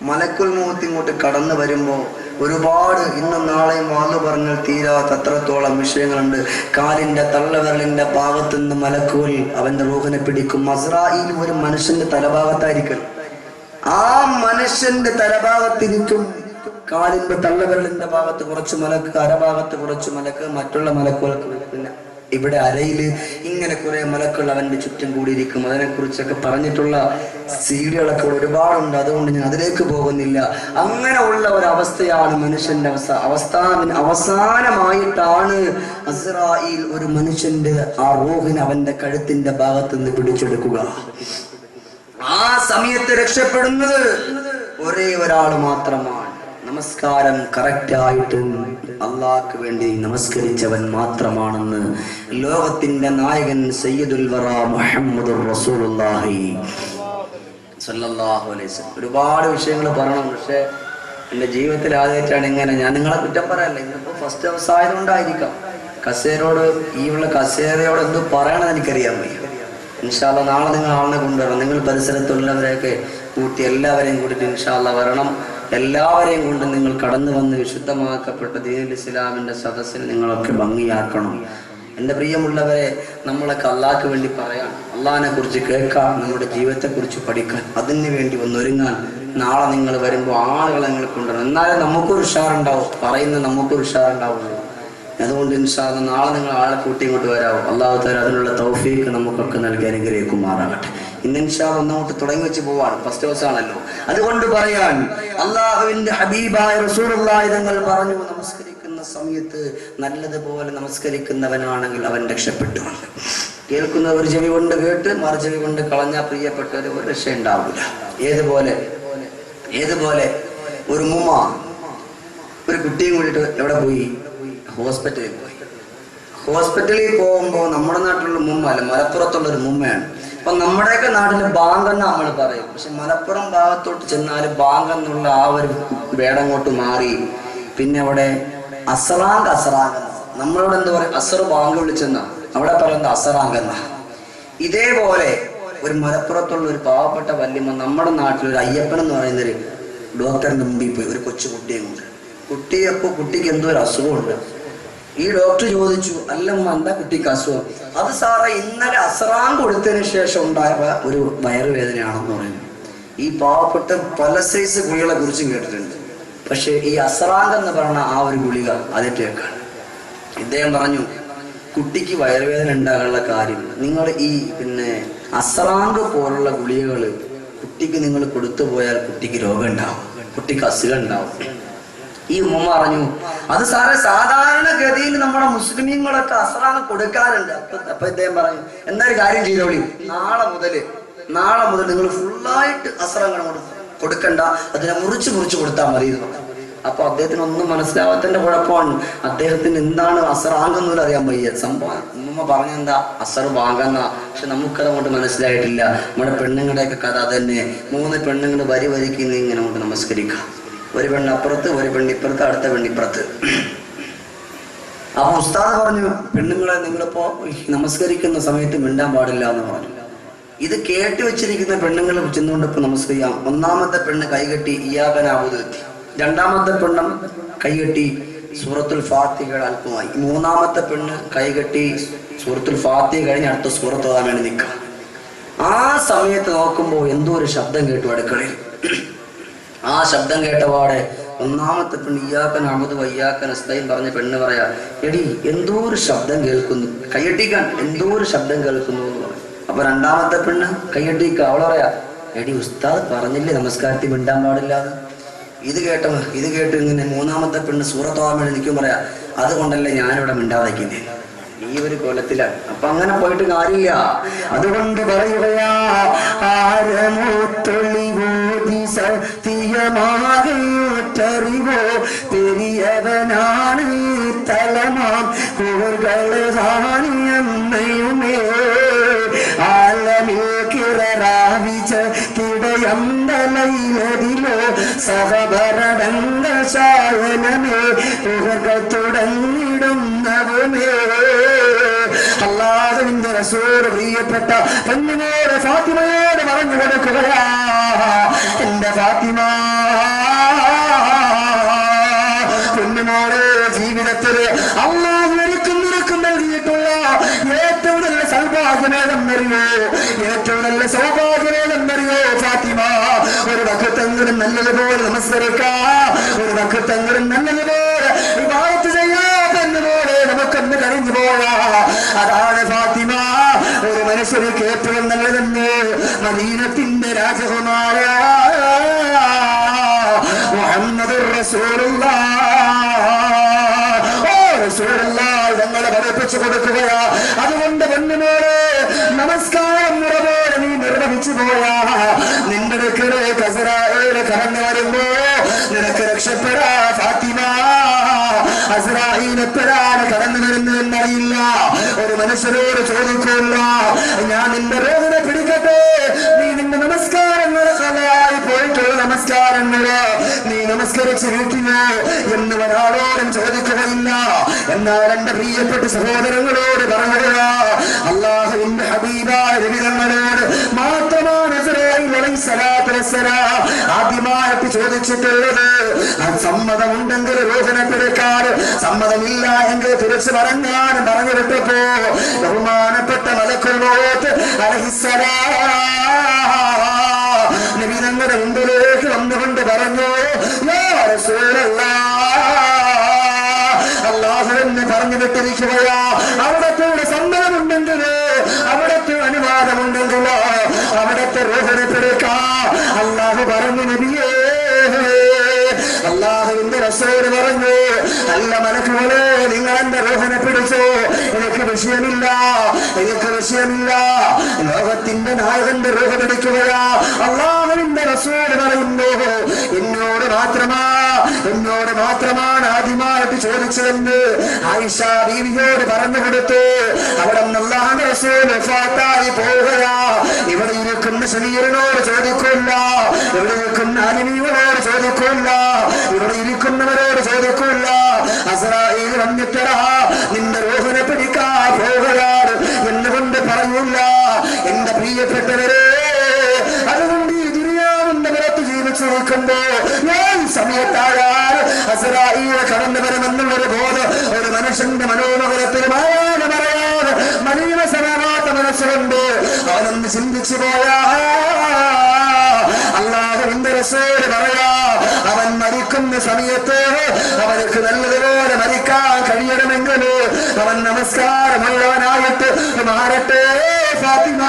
A: മലക്കുൽ മൗത്ത് ഇങ്ങോട്ട് കടന്നു വരുമ്പോ ഒരുപാട് ഇന്നും നാളെയും വാളു പറഞ്ഞാൽ തീരാത്ത അത്രത്തോളം വിഷയങ്ങളുണ്ട്. കാലിന്റെ തള്ളവിരലിന്റെ ഭാഗത്തു നിന്ന് മലക്കുകൾ അവന്റെ റൂഹിനെ പിടിക്കും. അസ്രായീൽ ഒരു മനുഷ്യന്റെ തലഭാഗത്തായിരിക്കും. ആ മനുഷ്യന്റെ തലഭാഗത്തിരിക്കും. കാലിന്റെ തള്ളവിരലിന്റെ ഭാഗത്ത് കുറച്ച് മലക്ക്, അരഭാഗത്ത് കുറച്ച് മലക്ക്, മറ്റുള്ള മലക്കുകൾക്ക് പിന്നെ ഇവിടെ അരയില് ഇങ്ങനെ കുറെ മലക്കുകൾ അവന്റെ ചുറ്റും കൂടിയിരിക്കും. അതിനെക്കുറിച്ചൊക്കെ പറഞ്ഞിട്ടുള്ള സീഡികളൊക്കെ ഒരുപാടുണ്ട്. അതുകൊണ്ട് ഞാൻ അതിലേക്ക് പോകുന്നില്ല. അങ്ങനെ ഉള്ള ഒരവസ്ഥയാണ് മനുഷ്യന്റെ അവസാനമായിട്ടാണ് അസ്രായീൽ ഒരു മനുഷ്യന്റെ ആ റൂഹിനെ അവന്റെ കഴുത്തിന്റെ ഭാഗത്ത് നിന്ന് പിടിച്ചെടുക്കുക. ആ സമയത്ത് രക്ഷപ്പെടുന്നത് ഒരേ ഒരാൾ മാത്രമാണ്. നമസ്കാരം കറക്റ്റായിട്ട് അള്ളാഹ്ക്ക് വേണ്ടി നമസ്കരിച്ചവൻ മാത്രമാണെന്ന് ലോകത്തിന്റെ നായകൻ സയ്യിദുൽ വറ മുഹമ്മദുർ റസൂലുള്ളാഹി സ്വല്ലല്ലാഹു അലൈഹി വസല്ലം. ഒരുപാട് വിഷയങ്ങൾ പറയണം, പക്ഷെ എൻ്റെ ജീവിതത്തിൽ ആദ്യമായിട്ടാണ് ഇങ്ങനെ. ഞാൻ നിങ്ങളെ കുറ്റം പറയല്ല, ഇന്നിപ്പോ ഫസ്റ്റ് ദിവസം ആയതുകൊണ്ടായിരിക്കാം. കസേരയോട് ഈ ഉള്ള കസേരയോട് എന്ത് പറയണമെന്ന് എനിക്കറിയാൻ വയ്യ. ഇൻഷാ അല്ലാഹ് നാളെ നിങ്ങൾ ആളിനെ കൊണ്ടുവരണം. നിങ്ങൾ പരിസരത്തുള്ളവരെയൊക്കെ കൂട്ടി എല്ലാവരെയും കൂട്ടിയിട്ട് ഇൻഷാ അല്ലാഹ് വരണം. എല്ലാവരെയും കൊണ്ട് നിങ്ങൾ കടന്നു വന്ന് വിശുദ്ധമാക്കപ്പെട്ട ദീനുൽ ഇസ്ലാമിന്റെ സദസ്സിൽ നിങ്ങളൊക്കെ ഭംഗിയാക്കണം. എൻ്റെ പ്രിയമുള്ളവരെ, നമ്മളൊക്കെ അള്ളാഹ്ക്ക് വേണ്ടി പറയാൻ, അള്ളാഹിനെ കുറിച്ച് കേൾക്കാൻ, നമ്മുടെ ജീവിതത്തെ കുറിച്ച് പഠിക്കാൻ, അതിന് വേണ്ടി ഒന്നൊരുങ്ങാൻ നാളെ നിങ്ങൾ വരുമ്പോൾ ആളുകളെ നിങ്ങൾ കൊണ്ടുവരണം. എന്നാലേ നമുക്കൊരു ഉഷാറുണ്ടാവും, പറയുന്ന നമുക്കൊരു ഉഷാറുണ്ടാവുള്ളൂ. അതുകൊണ്ട് ഇൻഷാ അല്ലാഹ് നാളെ നിങ്ങൾ ആളെ കൂട്ടി ഇങ്ങോട്ട് വരാവും. അള്ളാഹു തആല അതിനുള്ള തൗഫീഖ് നമുക്കൊക്കെ നൽകി അനുഗ്രഹിക്കുമാറാകട്ടെ. ഇന്ന് ഇൻഷാ അല്ലാഹ് ഒന്നോട്ട് തുടങ്ങി വെച്ച് പോവാണ്, ഫസ്റ്റ് ദിവസമാണല്ലോ. അതുകൊണ്ട് പറയാൻ, അള്ളാഹുവിന്റെ ഹബീബായ റസൂലുള്ളാഹി തങ്ങൾ പറഞ്ഞു, നമസ്കരിക്കുന്ന സമയത്ത് നല്ലതുപോലെ നമസ്കരിക്കുന്നവനാണെങ്കിൽ അവൻ രക്ഷപ്പെട്ടു. കേൾക്കുന്ന ഒരു ചെവി കൊണ്ട് കേട്ട് മറു ചെവി കൊണ്ട് കളഞ്ഞാൽ പ്രിയപ്പെട്ടവർ ഒരു രക്ഷ ഉണ്ടാവില്ല. ഏതുപോലെ ഒരു മുമ്മ ഒരു കുട്ടിയും കൂടിയിട്ട് എവിടെ പോയി? ഹോസ്പിറ്റലിൽ പോയി. ഹോസ്പിറ്റലിൽ പോകുമ്പോൾ നമ്മുടെ നാട്ടിലുള്ള മുമ്മ അല്ല, മലപ്പുറത്തുള്ള ഒരു മുമ്മയാണ്. അപ്പൊ നമ്മുടെയൊക്കെ നാട്ടില് ബാങ്കെന്ന് നമ്മൾ പറയും, പക്ഷെ മലപ്പുറം ഭാഗത്തോട്ട് ചെന്നാൽ ബാങ്കെന്നുള്ള ആ ഒരു വേടങ്ങോട്ട് മാറി പിന്നെ അവിടെ അസറാങ്ക് നമ്മളോട് എന്താ പറയുക, അസർ ബാങ്ക് വിളിച്ചെന്ന അവിടെ പറയുന്നത് അസറാങ്കെന്ന. ഇതേപോലെ ഒരു മലപ്പുറത്തുള്ള ഒരു പാവപ്പെട്ട വല്യമ്മ നമ്മുടെ നാട്ടിലൊരു അയ്യപ്പൻ എന്ന് പറയുന്നൊരു ഡോക്ടറിന്റെ മുമ്പിൽ പോയി ഒരു കൊച്ചു കുട്ടിയെ കൊണ്ട്. കുട്ടിക്ക് എന്തോ ഒരു അസുഖമുണ്ട്. ഈ ഡോക്ടർ ചോദിച്ചു, അല്ലമ്മ എന്താ കുട്ടിക്ക് അസുഖം? അത് സാറേ ഇന്നലെ അസറാൻ കൊടുത്തതിന് ശേഷം ഉണ്ടായ ഒരു വയറുവേദനയാണെന്ന് പറയുന്നു. ഈ പാവപ്പെട്ട പല സൈസ് ഗുളികളെ കുറിച്ചും കേട്ടിട്ടുണ്ട്, പക്ഷെ ഈ അസറാങ്ക് എന്ന് പറഞ്ഞ ആ ഒരു ഗുളിക അതിട്ട് വെക്കാണ്. ഇദ്ദേഹം പറഞ്ഞു, കുട്ടിക്ക് വയറുവേദന ഉണ്ടാകാനുള്ള കാര്യം നിങ്ങൾ ഈ അസറാങ്ക് പോലുള്ള ഗുളികകൾ കുട്ടിക്ക് നിങ്ങൾ കൊടുത്തു പോയാൽ കുട്ടിക്ക് രോഗം ഉണ്ടാവും, കുട്ടിക്ക് അസുഖം ഉണ്ടാവും. ഈ ഉമ്മ പറഞ്ഞു, അത് സാറേ സാധാരണഗതിയിൽ നമ്മുടെ മുസ്ലിമീങ്ങളൊക്കെ അസറാങ്ക് കൊടുക്കാറുണ്ട്. അപ്പൊ ഇദ്ദേഹം പറഞ്ഞു, എന്നൊരു കാര്യം ചെയ്തോളി, നാളെ മുതൽ നിങ്ങൾ ഫുള്ളായിട്ട് അസറാങ്ക് കൊടുക്കണ്ട, അതിനെ മുറിച്ച് കൊടുത്താൽ മതി എന്ന് പറഞ്ഞു. അപ്പൊ അദ്ദേഹത്തിന് ഒന്നും മനസ്സിലാവാത്തതിന്റെ കുഴപ്പമാണ്. അദ്ദേഹത്തിന് എന്താണ് അസറാങ്ക് എന്നൊന്നും അറിയാൻ വയ്യ. സംഭവം ഉമ്മ പറഞ്ഞെന്താ അസർ വാങ്ങുന്ന, പക്ഷെ നമുക്കത് അങ്ങോട്ട് മനസ്സിലായിട്ടില്ല. നമ്മുടെ പെണ്ണുങ്ങളുടെയൊക്കെ കഥ തന്നെ. 3 പെണ്ണുങ്ങൾ വരിക്ക് ഇങ്ങനെ നമുക്ക് നമസ്കരിക്കാം. ഒരു പെണ്ണ് അപ്പുറത്ത്, ഒരു പെണ്ണിപ്പുറത്ത്, അടുത്ത പെണ്ണിപ്പുറത്ത്. അപ്പൊ ഉസ്താദ് പറഞ്ഞു, പെണ്ണുങ്ങളെ നിങ്ങളിപ്പോ നമസ്കരിക്കുന്ന സമയത്ത് മിണ്ടാൻ പാടില്ല എന്ന് പറഞ്ഞു. ഇത് കേട്ട് വെച്ചിരിക്കുന്ന പെണ്ണുങ്ങൾ ചെന്നുകൊണ്ട് ഇപ്പൊ നമസ്കരിക്കാം. 1ാമത്തെ പെണ്ണ് കൈകെട്ടി ഇയ്യാക നഅ്ബുദു എത്തി. 2ാമത്തെ പെണ്ണ് കൈകെട്ടി സൂറത്തുൽ ഫാത്തിഹയുടെ അല്പമായി. 3ാമത്തെ പെണ്ണ് കൈകെട്ടി സൂറത്തുൽ ഫാത്തിഹ കഴിഞ്ഞ് അടുത്ത സൂറത്ത് ഓതാൻ വേണ്ടി നിൽക്കാം. ആ സമയത്ത് നോക്കുമ്പോൾ എന്തോ ഒരു ശബ്ദം കേട്ടു അടുക്കളയിൽ. ആ ശബ്ദം കേട്ടപാടെ 1ാമത്തെ പെണ്ണ് ഇയ്യാക നഅ്ബുദു വഇയ്യാക നസ്തഈൻ പറഞ്ഞ പെണ്ണ് പറയാ, എടി എന്തോ ഒരു ശബ്ദം കേൾക്കുന്നു, കൈയ്യട്ടിക്കാൻ എന്തോ ഒരു ശബ്ദം കേൾക്കുന്നു എന്ന് പറഞ്ഞു. അപ്പൊ 2ാമത്തെ പെണ്ണ് കൈയ്യട്ടിക്ക, അവൾ പറയാ, എടി ഉസ്താദ് പറഞ്ഞില്ലേ നമസ്കാരത്തിൽ മിണ്ടാൻ പാടില്ലാന്ന്. ഇത് കേട്ട് ഇങ്ങനെ 3ാമത്തെ പെണ്ണ് സൂറത്ത് ഓതാൻ വേണ്ടി നിൽക്കും. പറയാ, അതുകൊണ്ടല്ലേ ഞാനിവിടെ മിണ്ടാതിരിക്കുന്നേ. ഈ ഒരു കൊലത്തിലാണ്. അപ്പൊ അങ്ങനെ പോയിട്ട് കാര്യമില്ല. അതുകൊണ്ട് പറയുകയാ, സത്യമാകറിവോ പെരിയവനാണ് തലമാം കൂർകളാണിയമ്മയുമേ ആലമിൽ കിറരാവിച്ച കിടയന്തലയിലതിലോ സഹഭരണ ശായനമേ തുടങ്ങിടുന്നവുമേ. അല്ലാഹുവിന്റെ റസൂൽ പ്രിയപ്പെട്ട പെണ്ണിനോട് ഫാത്തിമയോട് പറഞ്ഞു കൊടുക്കുകയാ, എന്റെ ഫാത്തിമ, പെണ്ണിനോട് ജീവിതത്തിൽ അല്ലാഹു ഒരുക്കും നൽകിയിട്ടുള്ള ഏറ്റവും നല്ല സൗഭാഗ്യം
B: സൗഭാഗ്യമേതെന്നറിയോ? ഏറ്റവും നല്ല സൗഭാഗ്യമേതെന്നറിയോ ഫാത്തിമ? ഒരു വഖത്തെങ്കിലും നല്ലതുപോലെ നമസ്കരിക്കാ, ഒരു വഖത്തെങ്കിലും നല്ലതുപോലെ ഇബാദത്ത് ചെയ്യാതെന്നുപോലെ നമുക്കൊന്ന് കഴിഞ്ഞു പോയാ. അതാണ് ഫാത്തിമ ഒരു മനുഷ്യർക്ക് ഏറ്റവും നല്ലതെന്ന് മദീനത്തിന്റെ രാജകുമാര മുഹമ്മദുർ റസൂലുള്ളാഹ് തങ്ങളെ പഠിപ്പിച്ചു കൊടുക്കുകയാ. അതുകൊണ്ട് പൊന്നുമോളെ നമസ്കാരം മുറപോലെ നീ നിർവഹിച്ചു പോയാ നിന്റെ അടുക്കലേക്ക് അസ്രായേല് കടന്നു വരുമ്പോ നിനക്ക് രക്ഷപ്പെടാ ഫാത്തിമ. അസ്രായേൽ എപ്പോഴാണ് കടന്നു വരുന്നതെന്നറിയില്ല. ഒരു മനുഷ്യരോട് ചോദിക്കില്ല ഞാൻ നിന്റെ രോഗിനെ പിടിക്കട്ടെ, നീ നിന്റെ നമസ്കാരങ്ങള് കളയായി പോയിട്ടുള്ള നമസ്കാരങ്ങള് നീ നമസ്കരിച്ച് വീട്ടിലോ എന്ന് ഒരാളോടും ചോദിക്കുകയില്ല. എന്നാൽ എന്റെ പ്രിയപ്പെട്ട സഹോദരങ്ങളോട് പറയുക, അല്ലാഹുവിന്റെ ഹബീബായ നബിതങ്ങളോട് മാത്രമാണ് ഇസ്രായേൽ അലൈഹിസ്സലാത്തു വസ്സലാം ആദ്യമായിട്ട് ചോദിച്ചിട്ടുള്ളത്. സമ്മതമുണ്ടെങ്കിൽ രോഗനെ പിടിക്കാൻ, സമ്മതമില്ല എങ്കിൽ തിരിച്ചു പറഞ്ഞാലും പറഞ്ഞു വിട്ടപ്പോ ബഹുമാനപ്പെട്ട മലക്കുൽ മൗത്ത് അലൈഹിസ്സലാം നബിതങ്ങളുടെ മുമ്പിലേക്ക് വന്നുകൊണ്ട് പറഞ്ഞു, യാ റസൂലല്ലാഹ്, അല്ലാഹുവിനെ പറഞ്ഞു വിട്ടിരിക്കുകയാ. അവിടത്തെ സമ്മതമുണ്ടെങ്കിൽ, അവിടത്തെ അനുവാദമുണ്ടെങ്കിൽ അവിടത്തെ രോഗനെ പിടിക്കാ. അല്ലാഹു പറഞ്ഞു നബിയേ, അല്ലാഹുവിന്റെ റസൂൽ പറഞ്ഞു, അല്ല മലക്കുകളെ നിങ്ങൾ എന്റെ രോഗനെ പിടിച്ചു, എനിക്ക് വിഷയമില്ല, എനിക്ക് വിഷയമില്ല. ലോകത്തിന്റെ നായകന്റെ രോഗം പിടിക്കുകയാ. അല്ലാഹുവിന്റെ റസൂൽ പറയുന്നു, എന്നോട് മാത്രമാണ് ആദ്യമായിട്ട് ചോദിച്ചതെന്ന് ആയിഷ ബീവിയോട് പറഞ്ഞു കൊടുത്തു. അവിടെ അല്ലാഹുവിന്റെ റസൂൽ വഫാത്തായി പോവുകയാ. ഇവിടെ ഇരിക്കുന്ന ശരീരനോട് ചോദിക്കില്ല, ഇവിടെ ഇരിക്കുന്ന അനിമീകളോട് ചോദിക്കില്ല, ഇവിടെ ഇരിക്കുന്നവരോട് ചോദിക്കില്ല. അസ്രായേൽ വന്നിട്ടടാ നിന്റെ രോഗനെ പിടിക്കാൻ പോവുകയാണ് എന്നുകൊണ്ട് പറയൂല. എന്റെ പ്രിയപ്പെട്ടവരെ, അതുകൊണ്ട് ഈ ദുനിയാവിന്റെ പുറത്ത് ജീവിച്ചിരിക്കുമ്പോ ഞാൻ സമയത്തായാൽ അസ്രായേൽ കടന്നു വരുമെന്നുള്ളൊരു ബോധം ഒരു മനുഷ്യന്റെ മനോമകരത്തിൽ മായാതെ പറയാതെ മലീന സമാവാത്ത മനസ്സുകൊണ്ട് അവനൊന്ന് ചിന്തിച്ചു പോയാ അല്ലാഹുവിന്റെ റസൂൽ പറയാ, അവൻ മരിക്കുന്ന സമയത്ത് അവനക്ക് നല്ലതുപോലെ മരിക്കാൻ കഴിയണമെങ്കിൽ അവൻ നമസ്കാരമുള്ളവനായിട്ട് മാറട്ടെ ഫാത്തിമ.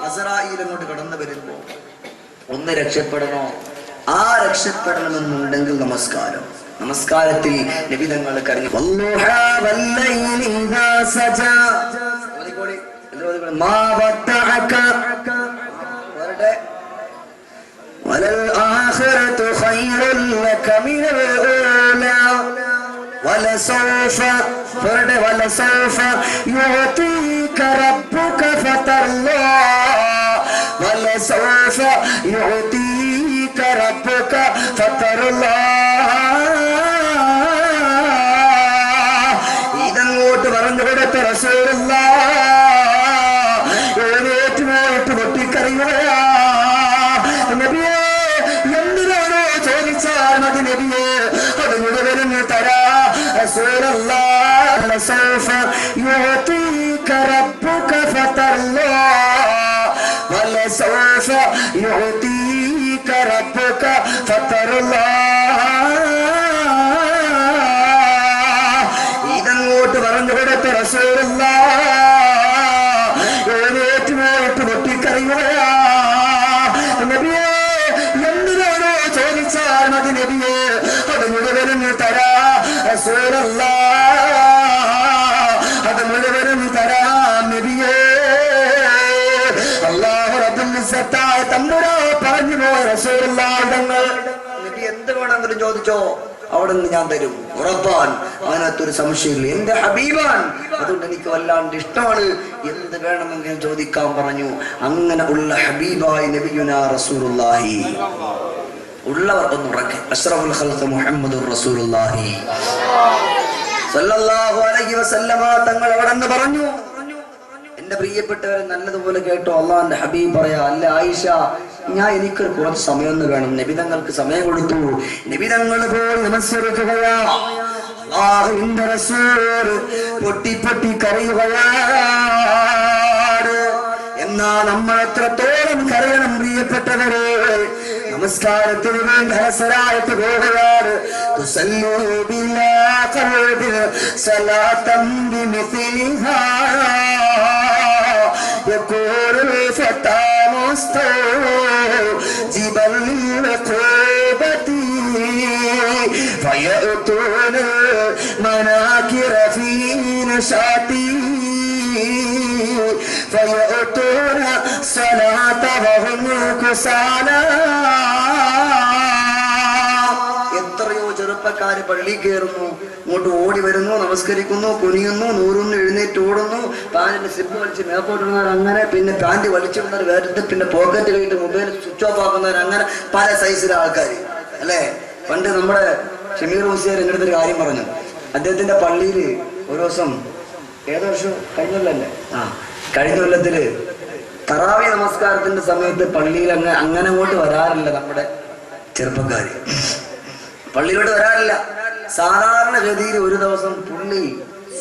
A: അസ്രായേൽ അങ്ങോട്ട് കടന്നു വരുമ്പോ ഒന്ന് രക്ഷപ്പെടണോ? ആ രക്ഷപ്പെടണമെന്നുണ്ടെങ്കിൽ നമസ്കാരത്തിൽ നബി തങ്ങൾ കരഞ്ഞു, وَلَلْآخِرَةُ خَيْرٌ لَكَ مِنَ الْأُولَى وَلَسَوْفَ يُعْطِيكَ رَبُّكَ فَتَرْضَى وَلَسَوْفَ يُعْطِيكَ رَبُّكَ فَتَرْضَى. ഇതങ്ങോട്ട് പറഞ്ഞു കൊടുത്ത റസൂലുള്ളാഹ് എഴുന്നേറ്റ് പോയിട്ട് പൊട്ടിക്കറിയുകയാ. നബിയെ, എന്തിനാണോ ചോദിച്ചാൽ മതി നബിയെ, അത് മുഴുവനും തരാ. റസൂലുള്ളാഹ് സൗഫ യുഅതീക റബ്ബുക ഫതർളാ വലസൗഫ യുഅതീക റബ്ബുക ഫതർളാ. ഇതങ്ങോട്ട് പറഞ്ഞു കൊടുത്ത റസൂലുള്ളാഹ് എഴുന്നേറ്റ് പോയിട്ട് പൊട്ടിക്കറിയുകയാ. നബിയെ, എന്തിനാണോ ചോദിച്ചാൽ മതി നബിയെ, അത് മുഴുവനും തരാ. റസൂലുള്ളാഹ് അത് മുഴുവനും തരാ നബിയെ. അല്ലാഹു റബ്ബുൽ ഇസ്സത്തായ തമ്പുരാൻ പറഞ്ഞു പോയ റസൂലുള്ളാഹ് തങ്ങൾ, നബി എന്ത് വേണമെങ്കിലും ചോദിച്ചോ, അവിടെ നിന്ന് ഞാൻ തരും, ഉറപ്പാൻ. അതിനകത്തൊരു സംശയമില്ല, എന്റെ ഹബീബാൻ, അതുകൊണ്ട് എനിക്ക് വല്ലാണ്ട് ഇഷ്ടമാണ്, എന്ത് വേണമെങ്കിലും ചോദിക്കാൻ പറഞ്ഞു. അങ്ങനെ ഉള്ള ഹബീബായി നബിയുനാ റസൂലുള്ളാഹി. ഉള്ളവർ ഒന്നുറക്കെ അഷ്റഫുൽ ഖൽഖ് മുഹമ്മദുർ റസൂലുള്ളാഹി സ്വല്ലല്ലാഹു അലൈഹി വസല്ലമ തങ്ങൾ അവിടെ നിന്ന് പറഞ്ഞു. എന്റെ പ്രിയപ്പെട്ടവരെ നല്ലതുപോലെ കേട്ടോ, അള്ളാന്റെ ഹബീബ് പറയാ, അല്ല ആയിഷ, എനിക്കൊരു കുറച്ച് സമയം ഒന്ന് വേണം. നബിതങ്ങൾക്ക് സമയം കൊടുത്തു. നബിതങ്ങൾ പോയി നമസ്കരിക്കുകയാ.
B: അല്ലാഹുവിന്റെ റസൂൽ പൊട്ടി പൊട്ടി കരയുകയാണ്. എന്നാ നമ്മൾ എത്രത്തോളം കരയണം പ്രിയപ്പെട്ടവരെ? നമസ്കാരത്തിന് വേണ്ടി ഹസരായിട്ട് പോവുകയാണ്. തുസല്ലൂ ബിലാ ഖൽബിൻ സലാത്തൻ ബിമിസ്ലിഹാ യഖൂലുൽ ഫതാ മുസ്തജിബൻ ലിൽഖൂബതി ഫയഅതൂന മനാകിറ ഫീ നശാതി فيؤتون الصلاة وهم كسالى. എത്രയോ ചെറുപ്പക്കാര് പള്ളി കയറുന്നു, ഇങ്ങോട്ട് ഓടി വരുന്നു, നമസ്കരിക്കുന്നു, കുനിയുന്നു, നൂറുന്നു, എഴുന്നേറ്റ് ഓടുന്നു, പാന്റിന്റെ സ്ലിപ്പ് വലിച്ച് മേപ്പോട്ടിടുന്നവർ അങ്ങനെ, പിന്നെ പാന്റ് വലിച്ചിടുന്നവർ വേറെ, പിന്നെ പോക്കറ്റ് കഴിഞ്ഞിട്ട് മൊബൈൽ സ്വിച്ച് ഓഫ് ആക്കുന്നവർ അങ്ങനെ, പല സൈസിലെ ആൾക്കാർ അല്ലേ. പണ്ട് നമ്മുടെ ഷമീർ ഹുസൈൻ എൻ്റെ അടുത്തൊരു കാര്യം പറഞ്ഞു. അദ്ദേഹത്തിന്റെ പള്ളിയിൽ ഒരു ദിവസം ഏതോ വർഷം കഴിഞ്ഞ കൊല്ലല്ലേ, കഴിഞ്ഞ കൊല്ലത്തില് തറാവി നമസ്കാരത്തിന്റെ സമയത്ത് പള്ളിയിൽ അങ്ങനെ അങ്ങോട്ട് വരാറില്ല. നമ്മുടെ ചെറുപ്പക്കാര് പള്ളിയിലോട്ട് വരാറില്ല. സാധാരണ ഗതിയിൽ ഒരു ദിവസം പുള്ളി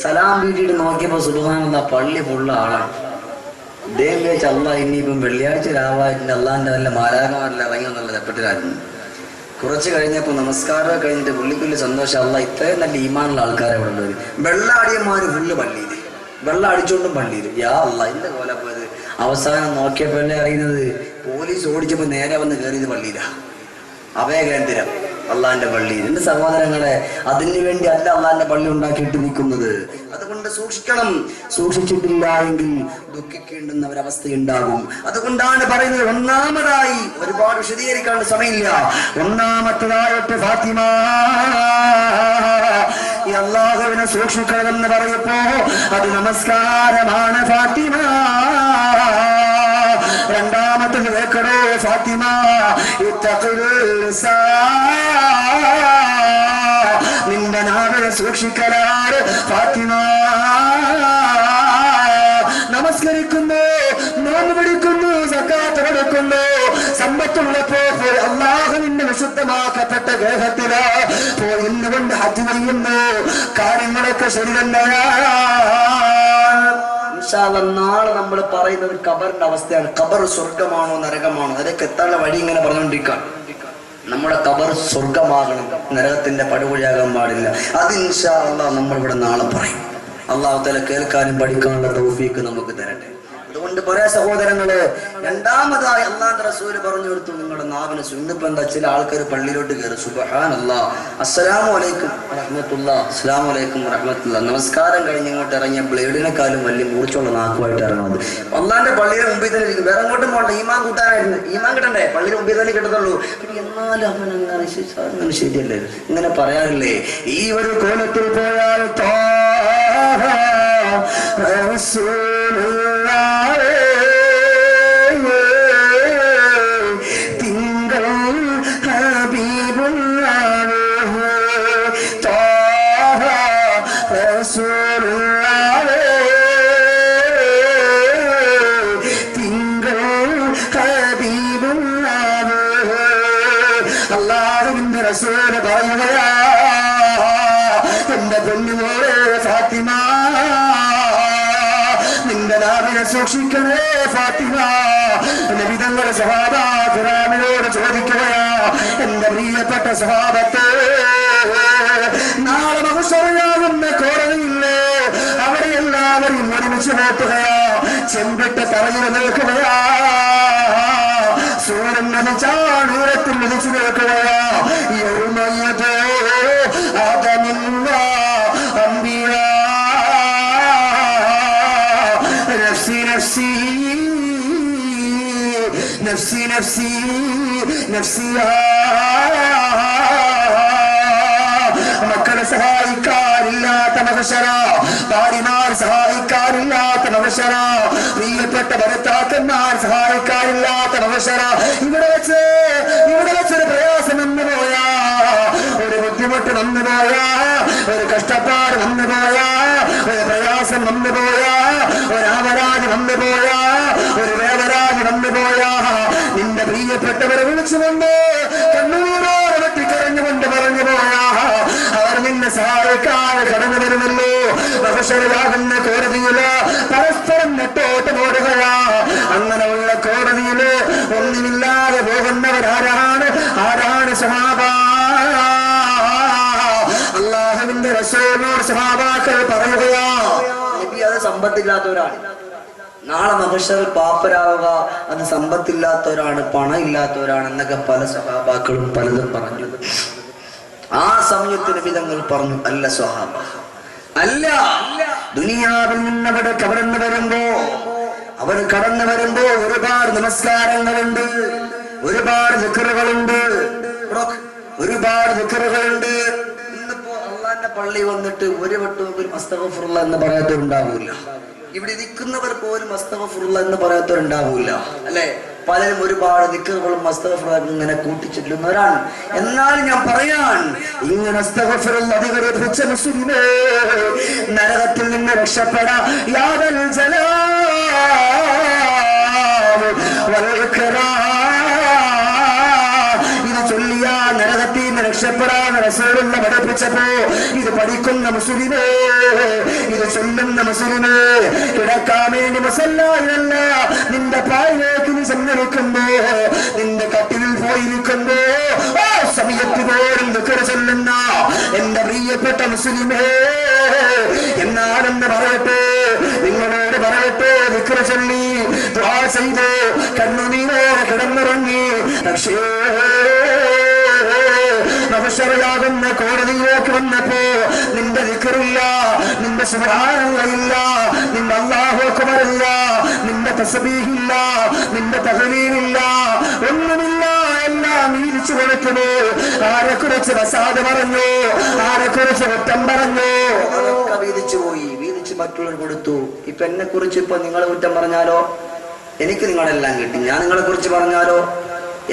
B: സലാം വീട്ടിട്ട് നോക്കിയപ്പോ സുബ്ഹാനല്ലാഹ് പള്ളി ഫുള്ള് ആളാണ്. അദ്ദേഹം വിചാരിച്ച അല്ലാഹ് ഇനിയിപ്പം വെള്ളിയാഴ്ച രാവായിട്ട് അള്ളാന്റെ വല്ല മാലാഖമാരിൽ ഇറങ്ങി എന്നുള്ളത് എപ്പോഴായിരുന്നു. കുറച്ച് കഴിഞ്ഞപ്പോ നമസ്കാരം കഴിഞ്ഞിട്ട് പുള്ളിക്കുള്ളി സന്തോഷം, അല്ലാഹ് ഇത്രയും നല്ല ഈമാനുള്ള ആൾക്കാരെ ഇവിടെ ഉള്ളത്. വെള്ളാടിയന്മാര് ഫുള്ള് പള്ളിയിൽ, വെള്ളം അടിച്ചോണ്ടും പള്ളിയിൽ. യാ അല്ലാഹ് ഇന്ന പോലെ പോയത്. അവസാനം നോക്കിയപ്പോഴല്ലേ അറിയുന്നത് പോലീസ് ഓടിച്ചപ്പോ നേരെ വന്ന് കയറിയത് പള്ളിയിലാ. അഭയകേന്ദ്രം അള്ളാന്റെ പള്ളി. എന്റെ സഹോദരങ്ങളെ, അതിനു വേണ്ടി അല്ല അള്ളാന്റെ പള്ളി ഉണ്ടാക്കിയിട്ട് നിൽക്കുന്നത്. അതുകൊണ്ട് സൂക്ഷിക്കണം. സൂക്ഷിച്ചിട്ടില്ല എങ്കിൽ ദുഃഖിക്കേണ്ടുന്ന ഒരവസ്ഥയുണ്ടാകും. അതുകൊണ്ടാണ് പറയുന്നത്, ഒന്നാമതായി ഒരുപാട് വിശദീകരിക്കാനുള്ള സമയമില്ല. ഒന്നാമത്തേതായിട്ട് ഫാത്തിമ ഈ അള്ളാഹുവിനെ സൂക്ഷിക്കണമെന്ന് പറയപ്പോ അത് നമസ്കാരമാണ് ഫാത്തിമ. രണ്ടാമത്തത് കേൾക്കണോ ഫാത്തിമ, നിന്റെ നാവിനെ സൂക്ഷിക്കലാണ് ഫാത്തിമ. നമസ്കരിക്കുന്നു, നോമ്പ് പിടിക്കുന്നു, സക്കാത്ത് കൊടുക്കുന്നു, സമ്പത്തുള്ളപ്പോ അള്ളാഹുവിന്റെ വിശുദ്ധമാക്കപ്പെട്ട ഗ്രഹത്തില് പോയി ഇന്നുകൊണ്ട് ഹജ്ജ് ചെയ്യുന്നു. കാര്യങ്ങളൊക്കെ ശരി തന്നെയാണ്. നാളെ നമ്മൾ പറയുന്നത് ഖബറിന്റെ അവസ്ഥയാണ്. ഖബർ സ്വർഗമാണോ നരകമാണോ? അതിലേക്ക് എത്താനുള്ള വഴി ഇങ്ങനെ പറഞ്ഞുകൊണ്ടിരിക്കുകയാണ്. നമ്മുടെ ഖബർ സ്വർഗമാകണം, നരകത്തിന്റെ പടുകുഴിയാകാൻ പാടില്ല. അത് ഇൻഷാ അല്ലാഹ് നമ്മൾ ഇവിടെ നാളെ പറയും. അല്ലാഹു തആല കേൾക്കാനും പഠിക്കാനുള്ള തൗഫീക്ക് നമുക്ക് തരട്ടെ. അതുകൊണ്ട് പറയാ സഹോദരങ്ങള്, രണ്ടാമതായി അള്ളാഹുവിന്റെ റസൂല് പറഞ്ഞു കൊടുത്തു, നിങ്ങളുടെ നാവിന് സുന്നിപ്പോ എന്താ, ചില ആൾക്കാർ പള്ളിയിലോട്ട് കയറി സുബ്ഹാനല്ലാഹ് അസ്സലാമു അലൈക്കും വറഹ്മത്തുള്ളാഹി, അസ്സലാമു അലൈക്കും വറഹ്മത്തുള്ളാഹി, നമസ്കാരം കഴിഞ്ഞ് ഇങ്ങോട്ട് ഇറങ്ങിയ ബ്ലേഡിനെക്കാളും വലിയ മൂർച്ചുള്ള നാക്കുമായിട്ട് ഇറങ്ങുന്നത്. അള്ളാന്റെ പള്ളിയുടെ മുമ്പിൽ തന്നെ ഇരിക്കും, വേറെ അങ്ങോട്ടും പോകണ്ട. ഈമാൻ കൂട്ടാനായിരുന്നു, ഈമാൻ കിട്ടണ്ടേ, പള്ളിയുടെ മുമ്പിൽ തന്നെ കിട്ടത്തുള്ളൂ. എന്നാലും അവൻ അങ്ങനെ ശരിയല്ലേ, ഇങ്ങനെ പറയാറില്ലേ? ഈ ഒരു കോലത്തിൽ പോയാൽ തിങ്കൾ ഹബീബുള്ളാഹ് ത്വാഹ റസൂലുള്ളാഹ്, തിങ്കൾ ഹബീബുള്ളാഹ്. അല്ലാഹുവിന്റെ റസൂൽ പറയുകയാ, എന്റെ പൊന്നുമോളെ ഫാത്തിമ, നിന്റെ നാവിനെ സൂക്ഷിക്കണേ ഫാത്തിമ. നബി തങ്ങളുടെ സഹാബ കിറാമിനോട് ചോദിക്കുകയാ, എന്റെ പ്രിയപ്പെട്ട സഹാബത്തെ, നാളെ മഹ്ശറിയാകുന്ന കോടതിയില്ലേ, അവിടെ എല്ലാവരും ഒരുമിച്ച് നോക്കുകയാ, ചെമ്പിട്ട തറയിൽ നിൽക്കുകയാ, സൂര്യൻ നനച്ചാണൂരത്തിൽ വിളിച്ചു നിൽക്കുകയാ. ആദമില്ല അംബിയ നഫ്സി നഫ്സി നഫ്സി നഫ്സി നഫ്സിയാ. മക്കളെ സഹായിക്കാനില്ലാത്ത മഹ്ശറ, ഭാര്യമാർ സഹായിക്കാനില്ലാത്ത മഹ്ശറ, പ്രിയപ്പെട്ട ഭർത്താക്കന്മാർ സഹായിക്കാനില്ലാത്ത മഹ്ശറ. ഇവിടെ വെച്ചൊരു പ്രയാസം വന്നു പോയാ, ഒരു ബുദ്ധിമുട്ട് വന്നു പോയാ, ഒരു കഷ്ടപ്പാട് വന്നു പോയാ, ഒരു പ്രയാസം വന്നു പോയാ, ഒരു ആവരാജ് വന്നു പോയാ, ഒരു വേദരാജ് വന്നു പോയാ, നിന്റെ പ്രിയപ്പെട്ടവരെ വിളിച്ചുകൊണ്ട് കണ്ണൂരോടെ വെട്ടിക്കരഞ്ഞുകൊണ്ട് പറഞ്ഞു പോയാ, അവർ നിന്നെ സഹായിക്കാൻ
A: സമ്പത്തില്ലാത്തവരാണ്. നാളെ മഹ്ശറിൽ പാപ്പരാവുക അത് സമ്പത്തില്ലാത്തവരാണ്, പണം ഇല്ലാത്തവരാണ് എന്നൊക്കെ പല സ്വഹാബാക്കളും പലതും പറഞ്ഞു. ആ സമയത്തിന് വിധങ്ങൾ പറഞ്ഞു, അല്ല സ്വഹാബ, അല്ല. ദുനിയാവിൽ നിന്ന് അവിടെ കടന്നു വരുമ്പോ ഒരുപാട് നമസ്കാരങ്ങളുണ്ട്, ഒരുപാട് ദിക്റുകളുണ്ട്. ഇന്നിപ്പോ അള്ളാന്റെ പള്ളി വന്നിട്ട് ഒരു വട്ടവും അസ്തഗ്ഫിറുല്ലാ എന്ന് പറയാത്തവരുണ്ടാവൂല. ഇവിടെ ഇരിക്കുന്നവർ പോലും അസ്തഗ്ഫിറുല്ലാ എന്ന് പറയാത്തവരുണ്ടാവൂല, അല്ലെ? പലരും ഒരുപാട് ദിക്റുകളും അസ്തഗ്ഫിറുല്ലാ ഇങ്ങനെ കൂട്ടിച്ചെല്ലുന്നവരാണ്. എന്നാൽ ഞാൻ പറയാൻ, ഇങ്ങനെ അസ്തഗ്ഫിറുല്ലാ അധികരിപ്പിച്ച മുസ്ലിമേ, നരകത്തിൽ നിന്ന് രക്ഷപ്പെടാ യാദൽ ജലാൽ വൽ ഇക്റാം. ഇത് ചൊല്ലിയ നരകത്തിൽ നിന്ന് രക്ഷപ്പെടാൻ റസൂലുള്ളാഹി പഠിപ്പിച്ചപ്പോ ഇത് പഠിക്കുന്ന മുസ്ലിമേ, ഇത് ചൊല്ലുന്ന മുസ്ലിമേ, കിടക്കാൻ വേണ്ടി മുസല്ലായിലല്ല, നിന്റെ പായിലേക്ക് നീ സമ്മതിക്കുമ്പോ, നിന്റെ കട്ടിലിൽ പോയിരിക്കുമ്പോ ആ സമയത്ത് പോലും ദിക്ർ ചൊല്ലുന്ന എന്റെ പ്രിയപ്പെട്ട മുസ്ലിമേ, എന്നാണെന്ന് പറയട്ടെ, നിങ്ങളോട് പറയട്ടെ, ദിക്ർ ചൊല്ലി ദുആ ചെയ്ത് കണ്ണുനീരോടെ കിടന്നുറങ്ങി, പക്ഷേ മഹ്ശറിയാകുന്ന കോടതിയിലേക്ക് വന്നപ്പോ നിന്റെ ദിക്റില്ല, നിന്റെ സുബ്ഹാനല്ലാഹില്ല, നിന്റെ അല്ലാഹു അക്ബർ ഇല്ല, നിന്റെ തസ്ബീഹില്ല, നിന്റെ തഹ്ലീലില്ല, ഒന്നുമില്ല. എല്ലാം വീതിച്ചു കൊടുക്കുന്നു. ആരെക്കുറിച്ച് വസാദ് പറഞ്ഞു, ആരെക്കുറിച്ച് കുറ്റം പറഞ്ഞു, അതൊക്കെ വീതിച്ചു പോയി, വീതിച്ച് മറ്റുള്ളവർ കൊടുത്തു. ഇപ്പൊ എന്നെ കുറിച്ച് ഇപ്പൊ നിങ്ങൾ കുറ്റം പറഞ്ഞാലോ എനിക്ക് നിങ്ങളെല്ലാം കിട്ടി. ഞാൻ നിങ്ങളെ കുറിച്ച് പറഞ്ഞാലോ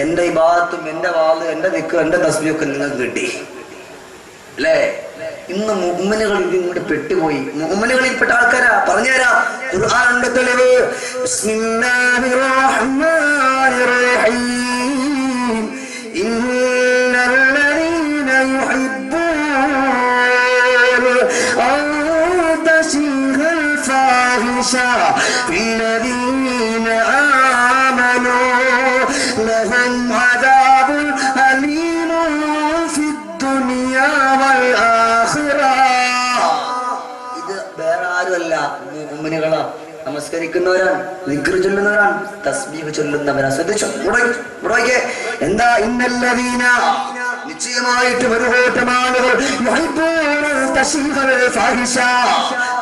A: എന്റെ ഇബാദത്തും എന്റെ വാദം എന്റെ ദിക്ർ എന്റെ തസ്ബീഹൊക്കെ നിങ്ങൾക്ക് കിട്ടി, അല്ലേ? ഇന്ന് മുഅ്മിനുകൾ ഇങ്ങോട്ട് പെട്ടുപോയി. മുഅ്മിനുകളിൽപ്പെട്ട ആൾക്കാരാ പറഞ്ഞുതരാം. ഖുർആന്റെ തെളിവ്, ബിസ്മില്ലാഹിർ റഹ്മാനിർ റഹീം, ഇന്നല്ലദീന യുഹിബ്ബൂന അൻ തശീഹൽ ഫാഹിഷ ഫില്ലദീന ആമനൂ ലഹും അദാബുൻ അലീമുൻ ഫിദ്ദുനിയാ വൽ ആഖിറ. ഇത് വേറെ ആരുമല്ല, മുഅ്മിനുകളാ, നമസ്കരിക്കുന്നവരാണ്, ദിക്ർ ചൊല്ലുന്നവരാണ്, തസ്ബീഹ് ചൊല്ലുന്നവരാണ്. ശ്രദ്ധിച്ചോ? എന്താ? ഇന്നല്ലദീന, നിശ്ചയമായിട്ട് ഒരു കൂട്ടം ആളുകൾ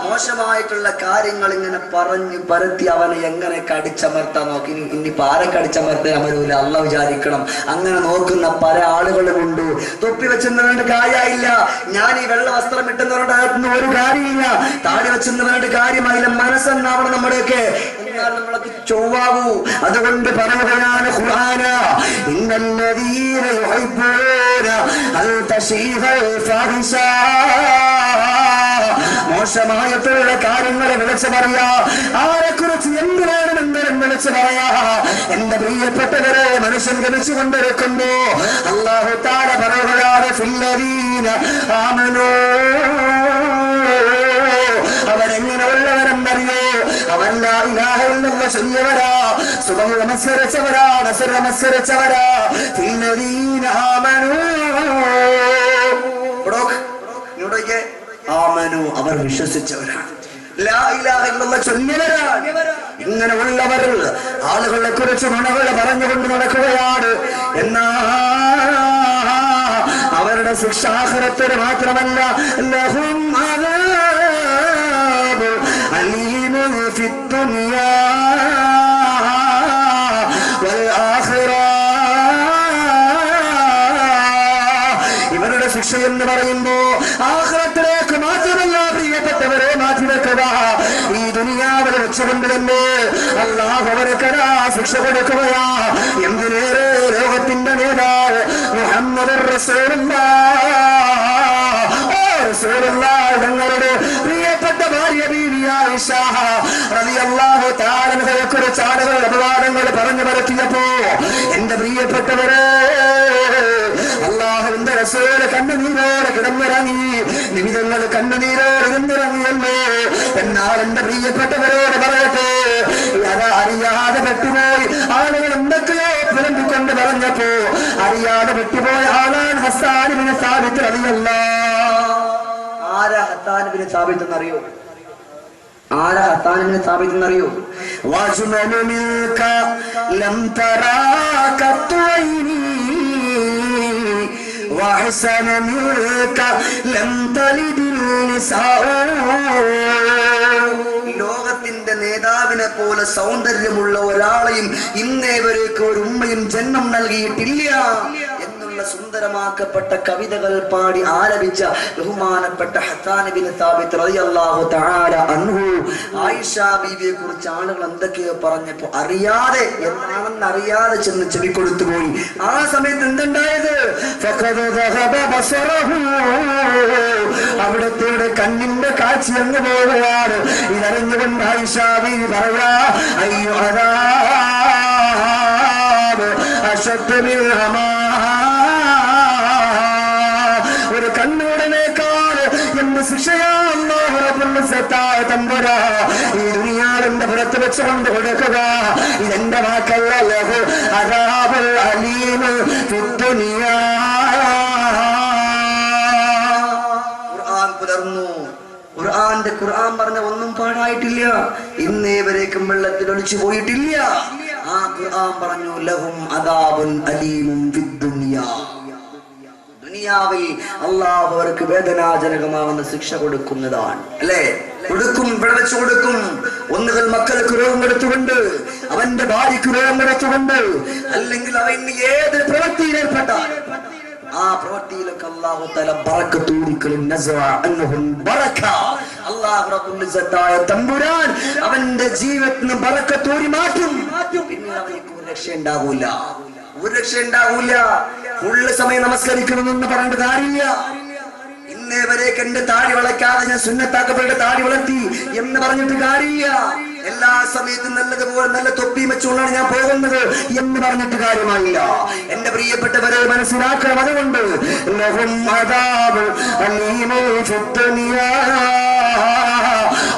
A: മോശമായിട്ടുള്ള കാര്യങ്ങൾ ഇങ്ങനെ പറഞ്ഞു പരത്തി അവനെ എങ്ങനെയൊക്കെ അടിച്ചമർത്താൻ നോക്കി. ഇനിയിപ്പോ ആരൊക്കെ അടിച്ചമർത്താൻ അമരൂല, അള്ളാഹ് വിചാരിക്കണം. അങ്ങനെ നോക്കുന്ന പല ആളുകളുമുണ്ട്. തൊപ്പി വെച്ചെന്നവരുടെ കാര്യമില്ല, ഞാൻ ഈ വെള്ള വസ്ത്രം ഇട്ടുന്നവരുടെ അകത്തുനിന്ന് ഒരു കാര്യമില്ല, താടി വെച്ചെന്നവരുടെ കാര്യമായില്ല. മനസ്സെന്നാവണം നമ്മുടെയൊക്കെ, എന്നാൽ നമ്മളൊക്കെ ചൊവ്വാവൂ. അതുകൊണ്ട് പറയുകയാണ് ഖുർആന, ഇന്നല്ലദീന യുഹിബ്ബൂന അൻ തശീഹൽ ഫാഹിഷ, മോശമായിട്ടുള്ള കാര്യങ്ങളെ വിളിച്ചു പറയാ. ആരെക്കുറിച്ച് എന്തിനാണ് എന്തെങ്കിലും വിളിച്ചു പറയാ? എന്റെ പ്രിയപ്പെട്ടവരെ, മനുഷ്യൻ ഗമിച്ചു കൊണ്ടിരിക്കുന്നു. അല്ലാഹു തആല പറയുകയാണ്, ഫില്ലദീന ആമനൂ, അവരെങ്ങനെ ഉള്ളവരെന്നറിയോ? അവൻ ലാ ഇലാഹ ഇല്ലല്ലാഹ് ചൊല്ലിയവരാ, സുബഹ് നമസ്കരിച്ചവരാ, നസർ നമസ്കരിച്ചവരാ. ഫില്ലദീന ആമനൂ, ആമനു, അവർ വിശ്വസിച്ചവരാണ്, ലാ ഇലാഹ ഇല്ലല്ലാഹ് ചൊല്ലിയവരാണ്. ഇങ്ങനെ ഉള്ളവർ ആളുകളെ കുറിച്ച് നുണകൾ പറഞ്ഞുകൊണ്ട് നടക്കുകയാണ്. എന്നാ അവരുടെ ശിക്ഷ ആഖിറത്തിൽ മാത്രമല്ല, ലഹും അദാബ് അലീമുൻ ഫിദ്ദുനിയാ വൽ ആഖിറ. ഇവരുടെ ശിക്ഷ എന്ന് പറയുമ്പോ ആഖിറത്തിലേക്ക് മാത്രമല്ല പ്രിയപ്പെട്ടവരെ, മാറ്റിവെക്കുക. ഈ ദുനിയാവിൽ വെച്ചുകൊണ്ട് തന്നെ അല്ലാഹു അവർക്ക് ശിക്ഷ കൊടുക്കുകയാ. എന്തിനേറെ ലോകത്തിന്റെ നേതാവ് മുഹമ്മദുർ റസൂലുള്ളാഹി തങ്ങളുടെ പ്രിയപ്പെട്ട ഭാര്യ ബീവി ആയിഷ റളിയല്ലാഹു തആല അൻഹയെ കുറിച്ച് ആളുകൾ അപവാദങ്ങൾ പറഞ്ഞു പരത്തിയപ്പോ, എന്റെ പ്രിയപ്പെട്ടവരെ, അല്ലാഹുവിന്റെ റസൂൽ കണ്ണുനീരോടെ കിടന്നിറങ്ങി, നിമിതങ്ങൾ കണ്ണുനീരോടെ കിടന്നിറങ്ങിയല്ലേ. എന്നാൽ എന്റെ പ്രിയപ്പെട്ടവരോട് പറയട്ടെ, അറിയാതെ പെട്ടുപോയി ആളുകൾ എന്തൊക്കെയോ പുലമ്പിക്കൊണ്ട് പറഞ്ഞപ്പോ അറിയാതെ പെട്ടുപോയ ആളാണ് ഹസ്സാൻ ഇബ്നു സാബിത്ത് റളിയല്ലാഹു. ആരാ ഹസ്സാൻ ഇബ്നു സാബിത്ത് എന്നറിയോ? ആരാ ഹത്താൻ ഇബ്നു സാബിത്ത് എന്നറിയോ?
B: വജ്മലു മിൻക ലം തറാക തുൈനി വഹസന മിൻക ലം തലിദിൽ നിസാഉ.
A: ലോകത്തിന്റെ നേതാവിനെ പോലെ സൗന്ദര്യമുള്ള ഒരാളെയും ഇന്നേവരേക്ക് ഒരു ഉമ്മയും ജന്മം നൽകിയിട്ടില്ല എന്നുള്ള സുന്ദരമാക്കപ്പെട്ട കവിതകൾ പാടി ആലപിച്ച ബഹുമാനപ്പെട്ട ഹസ്സാൻ ഇബ്നു സാബിത്ത് റളിയല്ലാഹു തആല അൻഹു ആയിഷ ബീവിയെ കുറിച്ച് ആളുകൾ എന്തൊക്കെയോ പറഞ്ഞപ്പോ അറിയാതെ എന്താണെന്ന് അറിയാതെ ചെന്ന് ചെവിക്കൊടുത്തു പോയി. ആ സമയത്ത് എന്തുണ്ടായത്?
B: അവിടത്തെ കണ്ണിന്റെ കാഴ്ച അങ്ങ് പോവുകയാണ്. ഇതറിഞ്ഞുകൊണ്ട് ആയിഷ ബീവി പറയാ, അയ്യോ ഒരു കണ്ണുടനേക്കാൾ എന്ത് ശിക്ഷയായ തമ്പുരാ ഈ ദുനിയാവിന്റെ പുറത്ത് വെച്ചുകൊണ്ട് കൊടുക്കുക. ഇതെന്റെ വാക്കല്ല, ലഹു അദാബുൽ അലീം ഫിദ്ദുനിയാ.
A: ഖുർആൻ പുലർന്നു. ഖുർആൻ പറഞ്ഞ ഒന്നും പാടായിട്ടില്ല, ഇന്നേവരേക്കും വെള്ളത്തിൽ ഒളിച്ചു പോയിട്ടില്ല. ആ ഖുർആൻ പറഞ്ഞു ലഹും അദാബുൻ അലീമും ഫിദ്ദുനിയാ. ദുനിയാവിൽ അല്ലാഹു അവർക്ക് വേദനാജനകമാവുന്ന ശിക്ഷ കൊടുക്കുന്നതാണ്. അല്ലേ? കൊടുക്കും, ഇവിടെ വെച്ച് കൊടുക്കും. ഒന്നുകിൽ മക്കൾക്ക് രോഗം എടുത്തുകൊണ്ട്, അവന്റെ ഭാര്യയ്ക്ക് രോഗം എടുത്തുകൊണ്ട്, അല്ലെങ്കിൽ അവന് ഏത് പ്രവൃത്തിയിൽ ഏർപ്പെട്ടാൽ ആ പ്രവൃത്തിയിലൊക്കെ അല്ലാഹു തആല ബറക്കത്ത് ഊരിക്കലും നസഅ അൻഹുൽ ബറക. അല്ലാഹു റബ്ബുൽ ഇസ്സത്തായ തമ്പുരാൻ അവന്റെ ജീവിതത്തിന് ബറക്കത്ത് ഊരി മാറ്റും. പിന്നെ അവർക്ക് ഒരു രക്ഷ ഉണ്ടാകൂല, ഒരു രക്ഷ ഉണ്ടാകൂല. ഫുള്ള് സമയം നമസ്കരിക്കണമെന്ന് പറഞ്ഞിട്ട് കാര്യമില്ല. ഇന്നേവരേക്ക് എന്റെ താടി വളയ്ക്കാതെ ഞാൻ സുന്നത്താക്കപ്പെട്ട താടി വളർത്തി എന്ന് പറഞ്ഞിട്ട് കാര്യമില്ല. എല്ലാ സമയത്തും നല്ലതുപോലെ നല്ല തൊപ്പി വെച്ചുകൊണ്ടാണ് ഞാൻ പോകുന്നത് എന്ന് പറഞ്ഞിട്ട് കാര്യമായില്ല. എന്റെ പ്രിയപ്പെട്ടവരെ മനസ്സിലാക്കണം. അതുകൊണ്ട് ലഹും അദാബ് അലീമുൻ ഫിദ്ദുനിയാ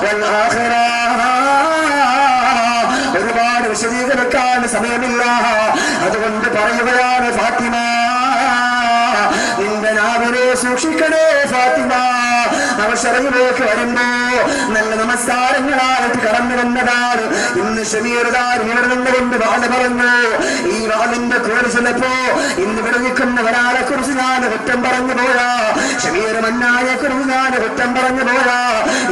A: വൽ ആഖിറ. ഒരുപാട് വിശദീകരിക്കാൻ സമയമില്ല. അതുകൊണ്ട് പറയുകയാണ്, ഫാത്തിമ നിന്റെ നാവിനെ സൂക്ഷിക്കണേ ഫാത്തിമ. അവസരയിലേക്ക് വരുമ്പോ നല്ല നമസ്കാരങ്ങളായിട്ട് കടന്നു വന്നതാണ്. ഇന്ന് ഷമീർദാൻ ഇവിടെ നിന്നുകൊണ്ട് വാല് പറഞ്ഞു. ഈ വാലിന്റെ കൂടെ ചിലപ്പോ ഇന്ന് ഇവിടെ നിൽക്കുന്ന ഒരാളെ കുറിച്ച് ഞാൻ കുറ്റം പറഞ്ഞു പോയാ, ഷമീർ മന്നായെ കുറിച്ച് ഞാൻ കുറ്റം പറഞ്ഞു പോയാ,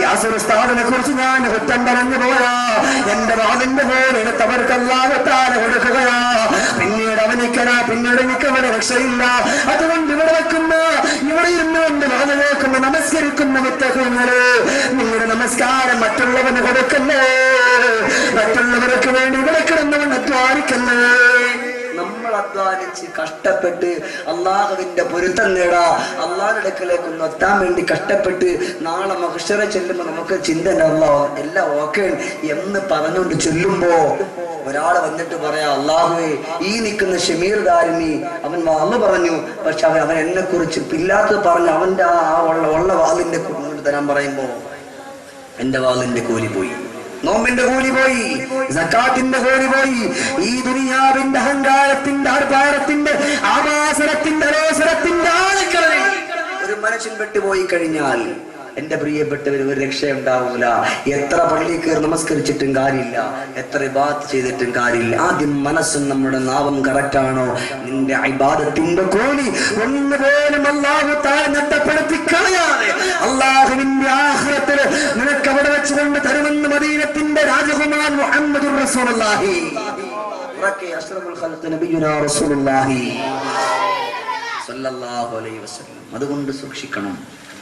A: യാസുർ ഉസ്താദിനെ കുറിച്ച് ഞാൻ കുറ്റം പറഞ്ഞു പോയാ, എന്റെ വാലിന്റെ പോലെ എടുത്തവർക്ക് അല്ലാഹുത്താല കൊടുക്കുകയാ. പിന്നീട് പിന്നീട് എനിക്കവന് രക്ഷയില്ല. അതുകൊണ്ട് ഇവിടെ വെക്കുന്ന, ഇവിടെ ഇരുന്നുകൊണ്ട് വാല് നോക്കുന്ന, നമസ്കരിക്കുന്ന മുത്തഖീങ്ങളെ, നിങ്ങളുടെ നമസ്കാരം മറ്റുള്ളവന് കൊടുക്കല്ലേ, മറ്റുള്ളവർക്ക് വേണ്ടി ഇവിടെ കിടന്നവൻ അധ്വാനിക്കല്ലേ. നമ്മൾ അധ്വാനിച്ച് കഷ്ടപ്പെട്ട് അള്ളാഹുവിന്റെ പൊരുത്തം നേടാ, അള്ളാഹുവിന്റെ അടുക്കലേക്കൊന്ന് എത്താൻ വേണ്ടി കഷ്ടപ്പെട്ട് നാളെ മഹ്ശറ ചെല്ലുമ്പോ നമുക്ക് ചിന്ത എല്ലാം ഓക്കെ എന്ന് പറഞ്ഞുകൊണ്ട് ചൊല്ലുമ്പോ ഒരാള് വന്നിട്ട് പറയാ, അള്ളാഹുവേ ഈ നിൽക്കുന്ന ഷമീർ ദാരിമി അവൻ വാന്ന് പറഞ്ഞു, പക്ഷെ അവൻ എന്നെ കുറിച്ച് ഇല്ലാത്തത് പറഞ്ഞു, അവന്റെ ആ ഉള്ള വാലിന്റെ കൊണ്ട് തരാൻ പറയുമ്പോ എന്റെ വാലിന്റെ കൂലി പോയി, നോമ്പിന്റെ കൂലി പോയി, സക്കാത്തിന്റെ കൂലി പോയി. ഈ ദുനിയാവിന്റെ അഹങ്കാരത്തിന്റെ ആർഭാരത്തിന്റെ ആവാസനത്തിന്റെ അലോസരത്തിന്റെ ആളുകളിൽ ഒരു മനുഷ്യൻ പെട്ടുപോയി കഴിഞ്ഞാൽ എന്റെ പ്രിയപ്പെട്ടവർ ഒരു രക്ഷയുണ്ടാവൂല. എത്ര പള്ളി കയറി നമസ്കരിച്ചിട്ടും കാര്യമില്ല, എത്ര ഇബാദത്ത് ചെയ്തിട്ടും കാര്യമില്ല. ആദ്യം മനസ്സും നമ്മുടെ നാവും കറക്റ്റാണോ, നിന്റെ ഇബാദത്തിന്റെ കൂലി ഒന്നുപോലും അല്ലാഹു തആല നഷ്ടപ്പെടുത്തി കളയാതെ അല്ലാഹുവിന്റെ ആഖിറത്തിൽ നിനക്ക് അവിടെ വെച്ചുകൊണ്ട് തരുമെന്ന് മദീനത്തിന്റെ രാജകുമാരൻ മുഹമ്മദുർ റസൂലുള്ളാഹി അഷ്റഫുൽ ഖൽഖ് നബിയുനാ റസൂലുള്ളാഹി സ്വല്ലല്ലാഹു അലൈഹി വസല്ലം. അതുകൊണ്ട് സൂക്ഷിക്കണം,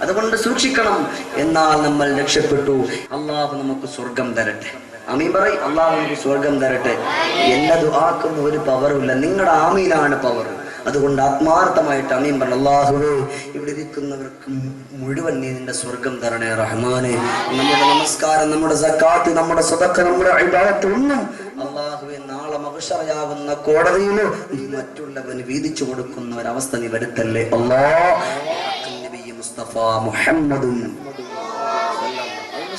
A: അതുകൊണ്ട് സൂക്ഷിക്കണം. എന്നാൽ നമ്മൾ രക്ഷപ്പെട്ടു. അള്ളാഹു നമുക്ക് സ്വർഗം തരട്ടെ. ആമീൻ പറയും. അള്ളാഹു നമുക്ക് സ്വർഗം തരട്ടെ. എന്റെ ദുആക്കൊന്നും ഒരു പവറുമില്ല, നിങ്ങളുടെ ആമീനാണ് പവർ. അതുകൊണ്ട് ആത്മാർത്ഥമായിട്ട് ആമീൻ പറഞ്ഞു. അള്ളാഹുവേ ഇവിടെ ഇരിക്കുന്നവർക്ക് മുഴുവൻ നീ നിന്റെ സ്വർഗം തരണേ റഹ്മാനെ. നമ്മുടെ നമസ്കാരം, നമ്മുടെ സക്കാത്ത്, നമ്മുടെ സദഖ, നമ്മുടെ ഇബാദത്ത് ഒന്നും അള്ളാഹുവെ നാളെ മഹ്ശറയാകുന്ന കോടതിയിൽ മറ്റുള്ളവന് വീതിച്ചു കൊടുക്കുന്ന ഒരവസ്ഥ നീ വരുത്തല്ലേ അല്ലാഹ്. മുസ്തഫ മുഹമ്മദും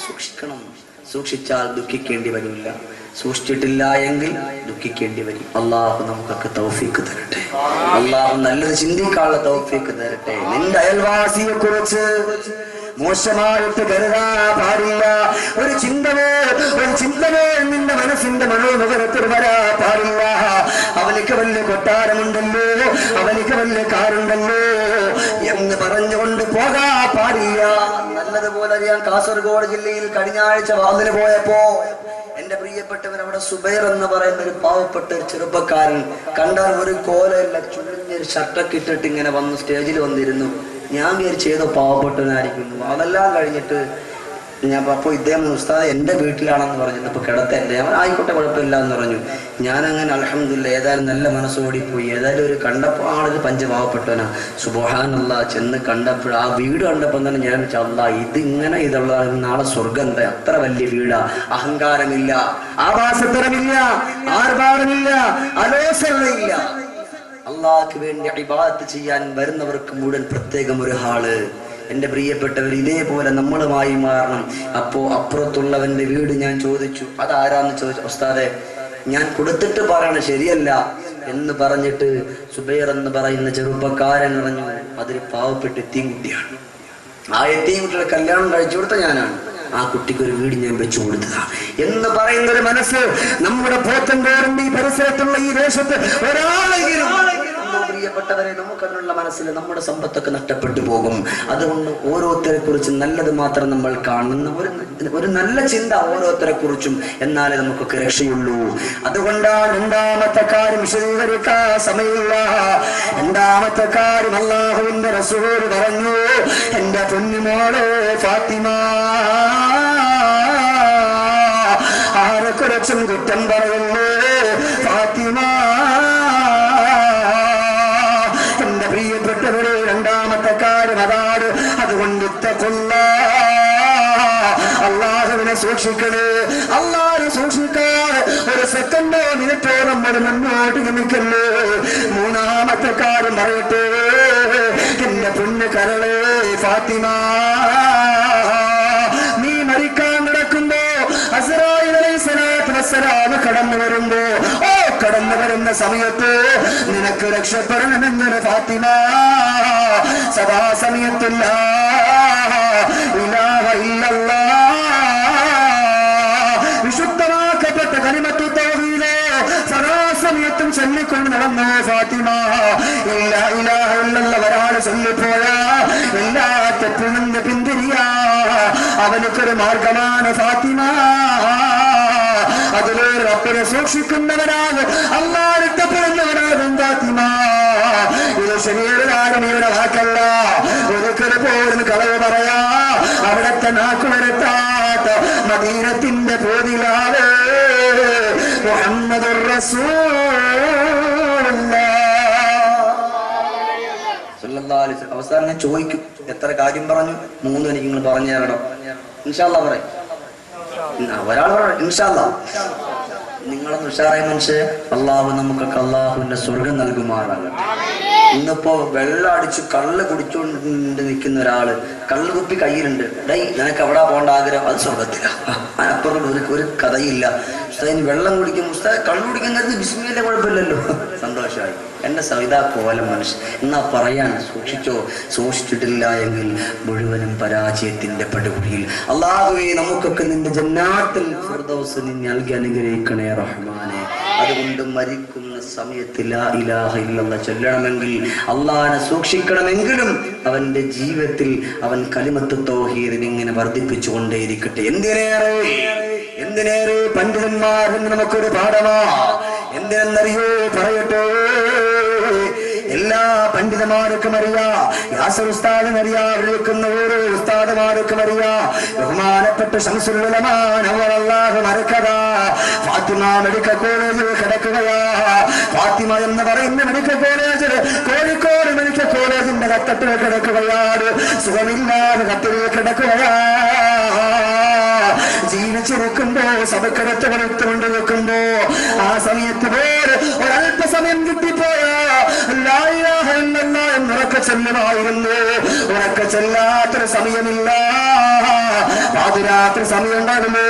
A: സൂക്ഷിക്കണം. സൂക്ഷിച്ചാൽ ദുഃഖിക്കേണ്ടി വരില്ല, സൂക്ഷിച്ചിട്ടില്ല എങ്കിൽ ദുഃഖിക്കേണ്ടി വരും. അള്ളാഹു നമുക്കൊക്കെ തൗഫീഖ് തരട്ടെ. അള്ളാഹു നല്ലത് ചിന്തിക്കാനുള്ള തൗഫീഖ് തരട്ടെ. നിന്റെ അയൽവാസിയെ കുറിച്ച്
B: മോശമായിട്ട് കരുതാ പാടില്ല. ഒരു ചിന്തമേ നിന്റെ മനസ്സിന്റെ മനോമുഖരത്തിൽ വരാ പാടില്ല. അവനിക്ക് വലിയ കൊട്ടാരമുണ്ടല്ലോ, അവനിക്ക് വലിയ കാറുണ്ടല്ലോ എന്ന് പറഞ്ഞുകൊണ്ട് പോകാ പാടില്ല. നല്ലതുപോലെ അറിയാം, കാസർഗോഡ് ജില്ലയിൽ കഴിഞ്ഞ ആഴ്ച വാതിന് പോയപ്പോ എന്റെ പ്രിയപ്പെട്ടവൻ അവിടെ സുബൈർ എന്ന് പറയുന്ന ഒരു പാവപ്പെട്ട ഒരു ചെറുപ്പക്കാരൻ കണ്ടാൽ ഒരു കോലല്ല, ചുള്ളിഞ്ഞൊരു ഷർട്ടൊക്കെ ഇട്ടിട്ട് ഇങ്ങനെ വന്ന് സ്റ്റേജിൽ വന്നിരുന്നു. ഞാൻ വിചാരിച്ചു ഏതോ പാവപ്പെട്ടവനായിരിക്കുന്നു. അതെല്ലാം കഴിഞ്ഞിട്ട് ഞാൻ അപ്പോൾ ഇദ്ദേഹം ഉസ്താദ് എൻ്റെ വീട്ടിലാണെന്ന് പറഞ്ഞു. ഇപ്പൊ കിടത്തല്ലേ? അവൻ ആയിക്കോട്ടെ, കുഴപ്പമില്ല എന്ന് പറഞ്ഞു. ഞാനങ്ങനെ അൽഹംദുലില്ലാ ഏതായാലും നല്ല മനസ്സോടി പോയി. ഏതായാലും ഒരു കണ്ടപ്പോൾ ആളൊരു പഞ്ചപാവപ്പെട്ടവനാ. സുബ്ഹാനല്ലാഹ് ചെന്ന് കണ്ടപ്പോൾ ആ വീട് കണ്ടപ്പോൾ തന്നെ ഞാൻ അല്ലാഹ് ഇതിങ്ങനെ ഇതുള്ള നാളെ സ്വർഗം, അത്ര വലിയ വീടാ. അഹങ്കാരമില്ല, ആഭാസത്തരമില്ല, ആർഭാടമില്ല, അലോസരയില്ല. അള്ളാഹ്ക്ക് വേണ്ടി ഇബാദത്ത് ചെയ്യാൻ വരുന്നവർക്ക് മുഴുവൻ പ്രത്യേകം ഒരു ഹാള്. എന്റെ പ്രിയപ്പെട്ടവർ, ഇതേപോലെ നമ്മളുമായി മാറണം. അപ്പോ അപ്പുറത്തുള്ളവന്റെ വീട് ഞാൻ ചോദിച്ചു, അതാരാന്ന് ചോദിച്ചു. ഉസ്താദെ ഞാൻ കൊടുത്തിട്ട് പറയണ ശരിയല്ല എന്ന് പറഞ്ഞിട്ട് സുബൈർ എന്ന് പറയുന്ന ചെറുപ്പക്കാരൻ പറഞ്ഞു, അതൊരു പാവപ്പെട്ട എത്തിയൻകുട്ടിയാണ്. ആ എത്തിയൻകുട്ടിയുടെ കല്യാണം കഴിച്ചു കൊടുത്ത ഞാനാണ്. ആ കുട്ടിക്ക് ഒരു വീട് ഞാൻ വെച്ചു കൊടുത്തതാ എന്ന് പറയുന്ന ഒരു മനസ്സ് നമ്മുടെ പോത്തൻകോടിന്റെ ഈ പരിസരത്തുള്ള ഈ ദേശത്ത് ഒരാളെങ്കിലും, പ്രിയപ്പെട്ടവരെ, നമുക്കതിനുള്ള മനസ്സിൽ നമ്മുടെ സമ്പത്തൊക്കെ നഷ്ടപ്പെട്ടു പോകും. അതുകൊണ്ട് ഓരോരുത്തരെ കുറിച്ചും നല്ലത് മാത്രം നമ്മൾ കാണുന്ന ഒരു നല്ല ചിന്ത ഓരോരുത്തരെ കുറിച്ചും, എന്നാലേ നമുക്കൊക്കെ രക്ഷയുള്ളൂ. അതുകൊണ്ടാണ് രണ്ടാമത്തെ കാര്യം വിശദീകരിക്കാൻ സമയമില്ല. രണ്ടാമത്തെ കാര്യം അല്ലാഹുവിന്റെ റസൂൽ പറഞ്ഞു, എന്റെ പൊന്നുമോളെ ഫാത്തിമ, ആരെക്കുറിച്ചും കുറ്റം പറയുന്നു ഫാത്തിമ. എന്റെ പ്രിയപ്പെട്ടവരെ, രണ്ടാമത്തെ കാര്യം അതാണ്. അതുകൊണ്ട് അള്ളാഹുവിനെ സൂക്ഷിക്കണേ. അള്ളാഹുവിനെ സൂക്ഷിക്കാതെ ഒരു സെക്കൻഡോ മിനിറ്റോ നമ്മൾ മുന്നോട്ട് ഗമിക്കല്ലേ. മൂന്നാമത്തെ കാര്യം പറയട്ടെ, എന്റെ പൊന്ന് കരളെ ഫാത്തിമ, നീ മരിക്കാൻ കിടക്കുമ്പോ അസ്റായീൽ അലൈഹിസ്സലാത്തു വസ്സലാം കടന്നു വരുന്ന സമയത്ത് നിനക്ക് രക്ഷപ്പെടണമെന്നൊരു ഫാത്തിമ സദാസമയത്തില്ല ഇലാഹ ഇല്ലല്ലാഹ് വിശുദ്ധമാക്കപ്പെട്ട കലിമത്തു തൗഹീദ് സദാസമയത്തും ചൊല്ലിക്കൊണ്ട് നടന്നു ഫാത്തിമ. ഇല്ലാ ഇലാഹ ഇല്ലല്ലാഹ് ഒരാള് ചൊല്ലിപ്പോയാ എല്ലാ തെറ്റിൽ നിന്ന് പിന്തിരിയാ അവനൊക്കൊരു മാർഗമാണ് ഫാത്തിമ. അതിലെ റബ്ബിനെ സൂക്ഷിക്കുന്നവനാണ്, അല്ലാഹു ഇഷ്ടപ്പെടുന്നവനാകും ഫാത്തിമ. ഇത് ശരീരധാരണിയുടെ വാക്കല്ല. ഒരിക്കലും പോലും കളവ് പറയാ അവിടത്തെ നാക്കുവരത്താത്ത മദീനത്തിന്റെ പോതിലാണ് മുഹമ്മദുർ റസൂലുള്ളാഹ്. അവസാനം ഞാൻ ചോദിക്കും, എത്ര കാര്യം പറഞ്ഞു? 3 എനിക്ക് നിങ്ങൾ പറഞ്ഞു തരണം. ഇൻഷാ അല്ലാഹ് പറയും. ഒരാൾ പറയും ഇൻഷാ അല്ലാഹ്. നിങ്ങളൊന്ന് ഉഷാറായ മനുഷ്യ, അള്ളാഹു നമുക്കൊക്കെ അള്ളാഹുവിന്റെ സ്വർഗം നൽകുമാറാകട്ടെ. ഇന്നിപ്പോ വെള്ളം അടിച്ച് കള്ള് കുടിച്ചുകൊണ്ട് നിൽക്കുന്ന ഒരാള്, കള്ള് കുപ്പി കയ്യിലുണ്ട്, ഡൈ നിനക്ക് എവിടാ പോകേണ്ട ആഗ്രഹം, അത് സ്വർഗത്തില. അതിനപ്പുറം ഒരു കഥയില്ല. ഉസ്താദിന് വെള്ളം കുടിക്കും, ഉസ്താദ് കള്ളു കുടിക്കുന്നത് ബിസ്മില്ല, കുഴപ്പമില്ലല്ലോ, സന്തോഷമായി. എന്റെ സവിതാ പോലെ മനുഷ്യൻ എന്നാ പറയാൻ സൂക്ഷിച്ചോ. സൂക്ഷിച്ചിട്ടില്ല എങ്കിൽ മുഴുവനും പരാജയത്തിന്റെ പടുകുഴിയിൽ. അല്ലാഹുവേ, നമുക്കൊക്കെ നിന്റെ ജന്നാത്തുൽ ഫിർദൗസ് നീ നൽകി അനുഗ്രഹിക്കണേ റഹ്മാനെ. അതുകൊണ്ട് മരിക്കുന്ന സമയത്ത് ലാ ഇലാഹ ഇല്ലല്ലാഹ് ചൊല്ലണമെങ്കിൽ, അള്ളാഹിനെ സൂക്ഷിക്കണമെങ്കിലും അവന്റെ ജീവിതത്തിൽ അവൻ കലിമത്ത് തൗഹീദിനെ ഇങ്ങനെ വർദ്ധിപ്പിച്ചു കൊണ്ടേയിരിക്കട്ടെ. എന്തിനേറെ പണ്ഡിതന്മാരിൽ നമുക്കൊരു പാഠമാ. എന്തിനെന്നറിയോ? പറയട്ടെ, എല്ലാ പണ്ഡിതന്മാർക്കും അറിയാം, യാസർ ഉസ്താദിനറിയാം, വിളിക്കുന്ന ഓരോ ഉസ്താദുമാർക്കും അറിയാം. ബഹുമാനപ്പെട്ട ശംസുൽ ഉലമാ നവ്വറല്ലാഹു മർകദ ഫാത്തിമ മെഡിക്കൽ കോളേജിൽ കിടക്കുകയാ. ഫാത്തിമ എന്ന് പറയുന്ന മെഡിക്കൽ കോളേജിൽ, കോഴിക്കോട് മെഡിക്കൽ കോളേജിന്റെ കത്തട്ടിൽ കിടക്കുകയാണ്. സുഖമില്ലാതെ കത്തിൽ കിടക്കുകയാ. ജീവിച്ചിരിക്കുമ്പോ സഭക്കടത്ത് വളർത്തുകൊണ്ട് നിൽക്കുമ്പോ ആ സമയത്ത് പോര് ഒരല്പസമയം കിട്ടിപ്പോയാ ലാ ഇലാഹ ഇല്ലല്ലാഹ് എന്നുറക്കെ ചെല്ലുമായിരുന്നു. ഉറക്കെ ചെല്ലാത്തൊരു സമയമില്ല. പാതിരാത്രി സമയം ഉണ്ടാകുന്നു.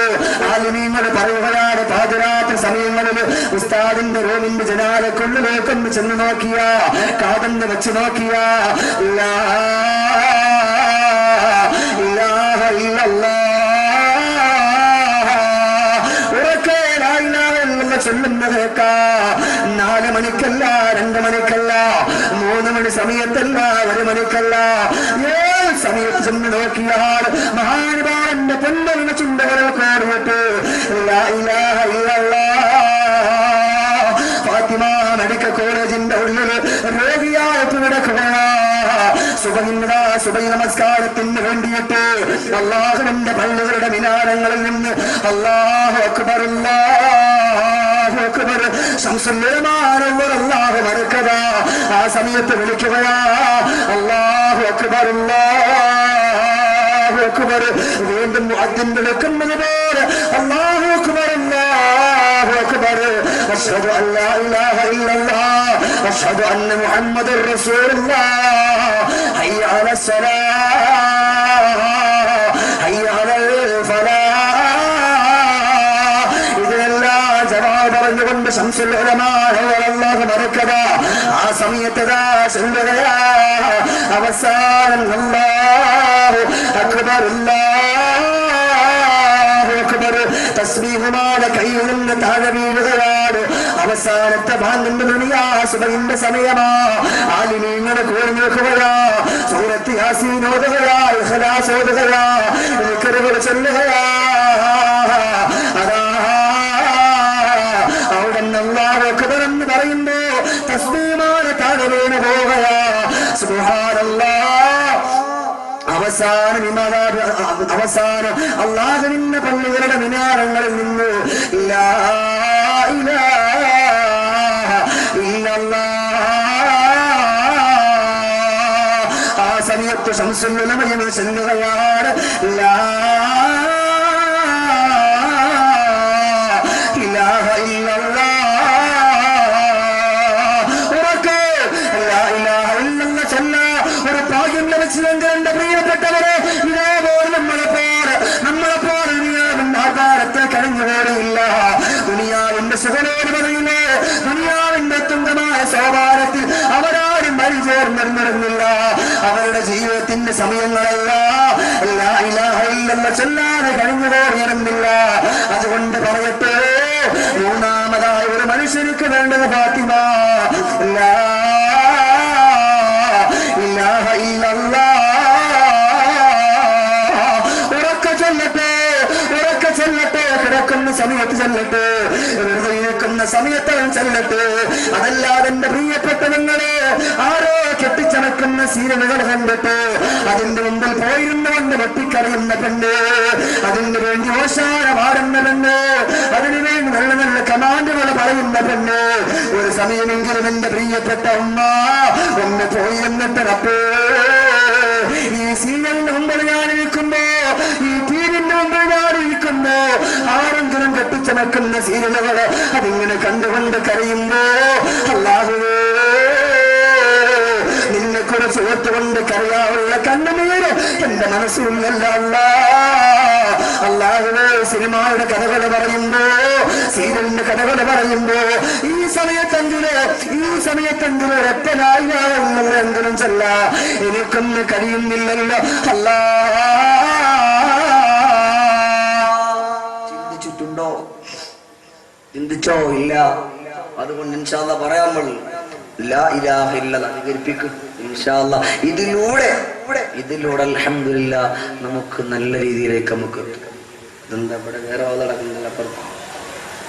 B: ആലിമീങ്ങൾ പറയുകയാണ്, പാതിരാത്രി സമയങ്ങളിൽ ഉസ്താദിന്റെ റൂമിന്റെ ജനാലക്കുള്ളിലേക്കൊന്ന് ചെന്ന് നോക്കിയാ, കാതെന്ന് വെച്ച് നോക്കിയാ, ഇല്ലാ ചൊല്ലുന്നതേക്ക 4 മണിക്കല്ല, 2 മണിക്കല്ല, 3 മണി സമയത്തല്ല, 1 മണിക്കല്ല, 7 സമയത്ത് ചെന്ന് നോക്കിയാൽ മഹാനുഭാവന്റെ പൊന്നലിന്റെ ചുണ്ടകളിൽ കോറിയിട്ട് ലാ ഇലാഹ ഇല്ലല്ലാഹ്. ഫാത്തിമ മെഡിക്കൽ കോളേജിന്റെ ഉള്ളിൽ രോഗിയായിട്ട് കിടക്കുകയാ. സുബഹി നമസ്കാരത്തിന് വേണ്ടിയിട്ട് അല്ലാഹുവിന്റെ പള്ളികളുടെ മിനാരങ്ങളിൽ നിന്ന് അല്ലാഹു അക്ബർ അല്ലാഹു അക്ബർ ശംസുല്ലമാനല്ലാഹു മർക്കദ ആ സമയത്ത് വിളിക്കുകയാ അല്ലാഹു അക്ബർ അല്ലാഹു അക്ബർ. വീണ്ടും മുഅദ്ദിൻ വിളിക്കുന്നത് പോലെ അല്ലാഹു അക്ബർ അല്ലാഹു അക്ബർ. അശ്ഹദു അൻ ലാ ഇലാഹ ഇല്ലല്ലാഹ് അശ്ഹദു അന്ന മുഹമ്മദുർ റസൂലുള്ളാഹ്. ഹയ്യ അലസ് സ്വലാഹ് ഹയ്യ അലൽ ഫലാഹ്. ഇതിനെല്ലാം ജവാബ് പറഞ്ഞുകൊണ്ട് ശംസുൽ ഉലമാ അല്ലാഹു മർക്കദ ആ സമയത്തതാ ചൊല്ലുകയാ അവസാനം അല്ലാഹു അക്ബർ അല്ലാഹു അക്ബർ. തസ്ബീഹുമാലെ കയ്യിൽ നിന്ന് താഴെ വീഴുകയാണ്. അവസാനത്തെ ബാങ്കിന്റെ മണിയാ സുബഹിന്റെ സമയമാ. ആലിമീങ്ങളെ കൂടി നോക്കുകയാ. സൂറത്ത് യാസീൻ ഓതുകയാ, ഇഖ്ലാസ് ഓതുകയാ, ദിക്റുകൾ ചൊല്ലുകയാ. അതാ അവിടെ അല്ലാഹു അക്ബർ എന്ന് പറയുമ്പോ തസ്ബീഹുമാലെ താഴെ വീണു പോവുകയാ. സുബ്ഹാനല്ലാഹ്. അവസാനം അല്ലാഹുവിന്റെ പള്ളികളുടെ മിനാരങ്ങളിൽ നിന്ന് ലാ ഇലാഹ ഇല്ലല്ലാഹ്. ആ സമയത്ത് ശംസുൽ ഉലമയും ചെല്ലുകയാണ് ലാ ഇലാഹ ഇല്ലല്ലാഹ്. ഉറക്കെ ലാ ഇലാഹ ഇല്ലല്ലാഹ് ചൊല്ല. ഒരു ഭാഗ്യം ലഭിച്ചില്ലെങ്കിൽ എന്റെ പ്രിയപ്പെട്ടവരെ, ഇതേപോലെ നമ്മളെപ്പോലെ ദുനിയാവിന്റെ ആകാരത്തെ കഴിഞ്ഞുപോലെയില്ല. ദുനിയാവിന്റെ സുഖനോട് പറയുന്നേ, ദുനിയാവിന്റെ തുങ്കമായ സോപാനത്തിൽ അവരാരും പരിചേർന്നിരുന്നില്ല. അവരുടെ ജീവിതത്തിന്റെ സമയങ്ങളെല്ലാം ലാ ഇലാഹ ഇല്ലല്ലാഹ് ചൊല്ലാതെ കഴിഞ്ഞുപോയിരുന്നില്ല. അതുകൊണ്ട് പറയട്ടെ, മൂന്നാമതായ ഒരു മനുഷ്യർക്ക് വേണ്ടത് ഫാത്തിമ ലാ ഇലാഹ ഇല്ലല്ലാഹ്. ഉറക്കെ ചെല്ലട്ടെ, കിടക്കുന്ന സമയത്ത് ചെല്ലട്ടെ, വെറുതെ ഇരിക്കുന്ന സമയത്ത് ചെല്ലട്ടെ. അതല്ലാതെ എന്റെ പ്രിയപ്പെട്ട നിങ്ങളെ ആരോ കെട്ടിച്ചടക്കുന്ന സീരനുകൾ കണ്ടിട്ട് അതിന്റെ മുമ്പിൽ പോയിരുന്നുകൊണ്ട് വെട്ടിക്കറിയുന്ന പെണ്ണ്, അതിന് വേണ്ടി ഓശാന പാടുന്ന പെണ്ണ്, അതിനു വേണ്ടി നല്ല നല്ല കമാൻഡുകൾ പറയുന്ന പെണ്ണ്, ഒരു സമയമെങ്കിലും എന്റെ പ്രിയപ്പെട്ട ഉമ്മ ഒന്ന് പോയിരുന്നിട്ട് റബ്ബേ, ഈ സീരിയലിന്റെ മുമ്പിൽ ഞാനിരിക്കുമ്പോ, ഈ ടിവിന്റെ മുമ്പിൽ ഞാനിരിക്കുമ്പോ ആരെങ്കിലും കെട്ടിച്ചമക്കുന്ന സീരിയലുകള് അതിങ്ങനെ കണ്ടുകൊണ്ട് കരയുമ്പോ അല്ലാഹുവേ, നിന്നെ കുറിച്ച് ഓർത്തുകൊണ്ട് കരയാവുള്ള കണ്ണുനീര് എന്റെ മനസ്സിലല്ല. അല്ലാഹുവേ, സിനിമയുടെ കഥകൾ പറയുമ്പോ, സീരിയലിന്റെ കഥകൾ പറയുമ്പോ ഈ സമയത്തെങ്കിലും ഒറ്റനായില്ലെങ്കിലും ചൊല്ല എനിക്കൊന്നും കഴിയുന്നില്ലല്ലോ അല്ലാ.
A: ചിന്തിച്ചോ? ഇല്ല. അതുകൊണ്ട് ഇൻഷാ അല്ലാഹ് പറയാൻ പാടില്ല, ലാ ഇലാഹ ഇല്ലല്ലാഹ് അധികരിപ്പിക്കും ഇൻഷാ അല്ലാഹ്. ഇതിലൂടെ അൽഹംദുലില്ലാഹ് നമുക്ക് നല്ല രീതിയിലേക്ക് നമുക്ക് ഇതെന്താ ഇവിടെ വേറെ നടക്കുന്നില്ല. അപ്പുറത്ത്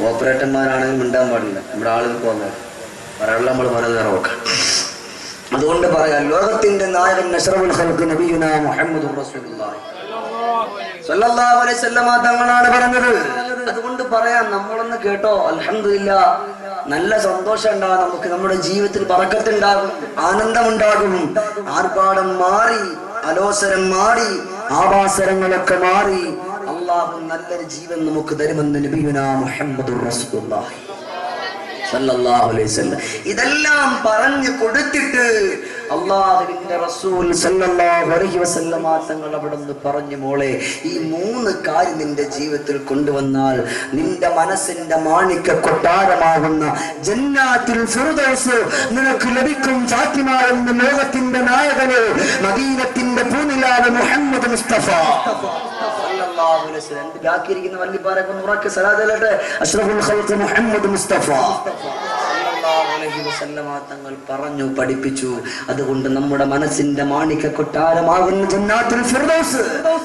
A: ഓപ്പറേറ്റർമാരാണെങ്കിൽ മിണ്ടാൻ പാടില്ല, നമ്മുടെ ആളുകൾക്ക് വന്നാൽ പറയാനുള്ള നമ്മൾ വളരെ നേരം നോക്കാം. അതുകൊണ്ട് പറയാം, ലോകത്തിന്റെ നായകൻ അഷ്റഫുൽ ഖൽഖ് നബിയുനാ മുഹമ്മദുർ റസൂലുള്ളാഹി സ്വല്ലല്ലാഹു അലൈഹി വസല്ലം തങ്ങളാണ് പറഞ്ഞത്. അതുകൊണ്ട് പറയാം, നമ്മളൊന്ന് കേട്ടോ, അൽഹംദുലില്ലാഹ് നല്ല സന്തോഷം ഉണ്ടാകും നമുക്ക്. നമ്മുടെ ജീവിതത്തിൽ ബറക്കത്തുണ്ടാകും, ആനന്ദമുണ്ടാകും. ആർഭാടം മാറി, അലോസരം മാറി, ആവാസരങ്ങളൊക്കെ മാറി അല്ലാഹു നല്ലൊരു ജീവൻ നമുക്ക് തരുമെന്ന് നബിയുനാ മുഹമ്മദുർ റസൂലുള്ളാഹി സല്ലല്ലാഹു അലൈഹി വസല്ലം. ഇതെല്ലാം പറഞ്ഞു കൊടുത്തിട്ട് അല്ലാഹുവിന്റെ റസൂൽ സല്ലല്ലാഹു അലൈഹി വസല്ലം തങ്ങൾ അവിടുന്ന് പറഞ്ഞു, മോളെ ഈ 3 കാര്യം നിന്റെ ജീവിതത്തിൽ കൊണ്ടുവന്നാൽ നിന്റെ മനസ്സിന്റെ മാണിക്യ കൊട്ടാരമാകുന്ന ജന്നാത്തുൽ ഫിർദൗസ് നിനക്ക് ലഭിക്കും. ഫാത്തിമ എന്ന ലോകത്തിന്റെ നായകന്, മദീനത്തിന്റെ പൂനിലാവ് മുഹമ്മദ് മുസ്തഫ സല്ലല്ലാഹു അലൈഹി വസല്ലം. ബാക്കിയിരിക്കുന്ന വല്ലിപ്പാരൊക്കെ ഉറക്കെ സലാത്ത് ചൊല്ലട്ടെ. അഷ്റഫുൽ ഖൽഖ് മുഹമ്മദ് മുസ്തഫ സല്ലല്ലാഹു അലൈഹി വസല്ലം തങ്ങൾ പറഞ്ഞു പഠിപ്പിച്ചു. അതുകൊണ്ട് നമ്മുടെ മനസ്സിന്റെ മാണിക്യ കൊട്ടാരമാകുന്ന ജന്നാത്തുൽ ഫിർദൗസ്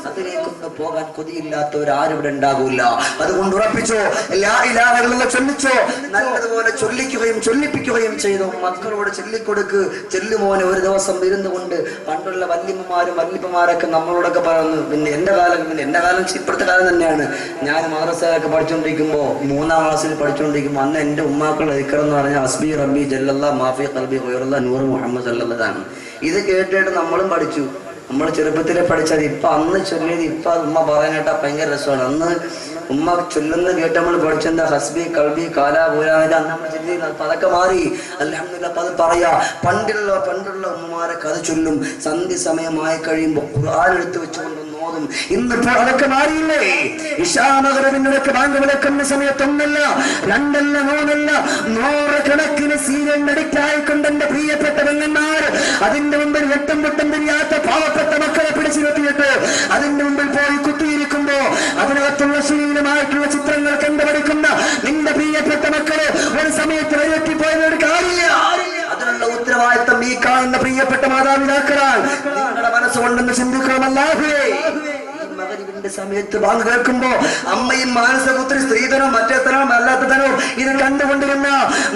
A: അതിലേക്കൊന്ന് പോകാൻ കൊതിയില്ലാത്തവരാരും ഇവിടെ ഉണ്ടാകൂല. അതുകൊണ്ട് ഉറപ്പിച്ചോ, ലാ ഇലാഹ ഇല്ലല്ലാഹ് ചൊല്ലിച്ചോ, നല്ലതുപോലെ ചൊല്ലിക്കുകയും ചൊല്ലിപ്പിക്കുകയും ചെയ്തു. മക്കളോട് ചൊല്ലിക്കൊടുക്ക്. ചെല്ലുമോനെ ഒരു ദിവസം ഇരുന്നു കൊണ്ട് പണ്ടുള്ള വല്യമ്മമാരും വല്യപ്പമാരൊക്കെ നമ്മളോടൊക്കെ പറഞ്ഞു. പിന്നെ എന്റെ കാലം ഇപ്പോഴത്തെ കാലം തന്നെയാണ്. ഞാൻ മദ്രസയിലൊക്കെ പഠിച്ചുകൊണ്ടിരിക്കുമ്പോൾ 3ാം ക്ലാസ്സിൽ പഠിച്ചുകൊണ്ടിരിക്കുമ്പോൾ അന്ന് എന്റെ ഉമ്മാക്കളുടെ ദിക്ർ എന്ന് പറഞ്ഞാൽ ഹസ്ബി റബ്ബി ജല്ലല്ലാഹ് മാഫി ഖൽബി ഖൈറുല്ലാഹ് നൂർ മുഹമ്മദ് സല്ലല്ലാഹു ആണ്. ഇത് കേട്ടിട്ട് നമ്മളും പഠിച്ചു. നമ്മൾ ചെറുപ്പത്തിലെ പഠിച്ചത് ഇപ്പൊ അന്ന് ചൊല്ലിയത് ഇപ്പൊ ഉമ്മ പറയാനായിട്ടാ ഭയങ്കര രസമാണ്. അന്ന് ഉമ്മ ചൊല്ലുന്ന കേട്ട് നമ്മൾ പഠിച്ചെന്താ ഹസ്ബി കൽബി കാല പൂരാജ അന്ന് നമ്മൾ ചൊല്ലിയത്. അപ്പൊ അതൊക്കെ മാറി അൽഹംദുലില്ലാഹ്. അപ്പൊ അത് പറയാ. പണ്ടുള്ള ഉമ്മമാരൊക്കെ അത് ചൊല്ലും. സന്ധ്യ സമയമായി കഴിയുമ്പോൾ ഖുർആൻ എടുത്ത് വെച്ചുകൊണ്ട് ഓതും. ഇന്നിപ്പോൾ അതൊക്കെ മാറിയില്ലേ? ഇശാ മഗ്‌രിബിനൊക്കെ ബാങ്ക് വിളിക്കുന്ന സമയത്തൊന്നല്ല, 2 അല്ല, 3 അല്ല, 100 കണക്കിന് സീരിയൽ നടിക്കായിക്കൊണ്ട് എന്റെ പ്രിയപ്പെട്ട പെങ്ങന്മാർ അതിന്റെ മുമ്പിൽ വെട്ടം തിരിയാത്ത പാവപ്പെട്ട മക്കളെ പിടിച്ചിരുത്തിയിട്ട് അതിന്റെ മുമ്പിൽ പോയി കുത്തിയിരിക്കുമ്പോ അതിനകത്തുള്ള ശീലമായിട്ടുള്ള ചിത്രങ്ങൾ കണ്ടുപിടിക്കുന്ന നിന്റെ പ്രിയപ്പെട്ട മക്കള് ഒരു സമയത്ത് വഴിവെട്ടിപ്പോയത് ഒരു കാര്യമില്ല. അതിനുള്ള ഉത്തരവാദിത്തം ഈ കാണുന്ന പ്രിയപ്പെട്ട മാതാപിതാക്കളാൽ നിങ്ങളുടെ മനസ്സുകൊണ്ടെന്ന് ചിന്തിക്കണമല്ലാഹുവേ. മഗ്‌രിബിന്റെ സമയത്ത് ബാങ്ക് കേൾക്കുമ്പോ അമ്മയും മാനസപുത്രി സ്ത്രീധനവും മറ്റേത്തനവും അല്ലാത്തതനവും ഇത് കണ്ടുകൊണ്ടിരുന്ന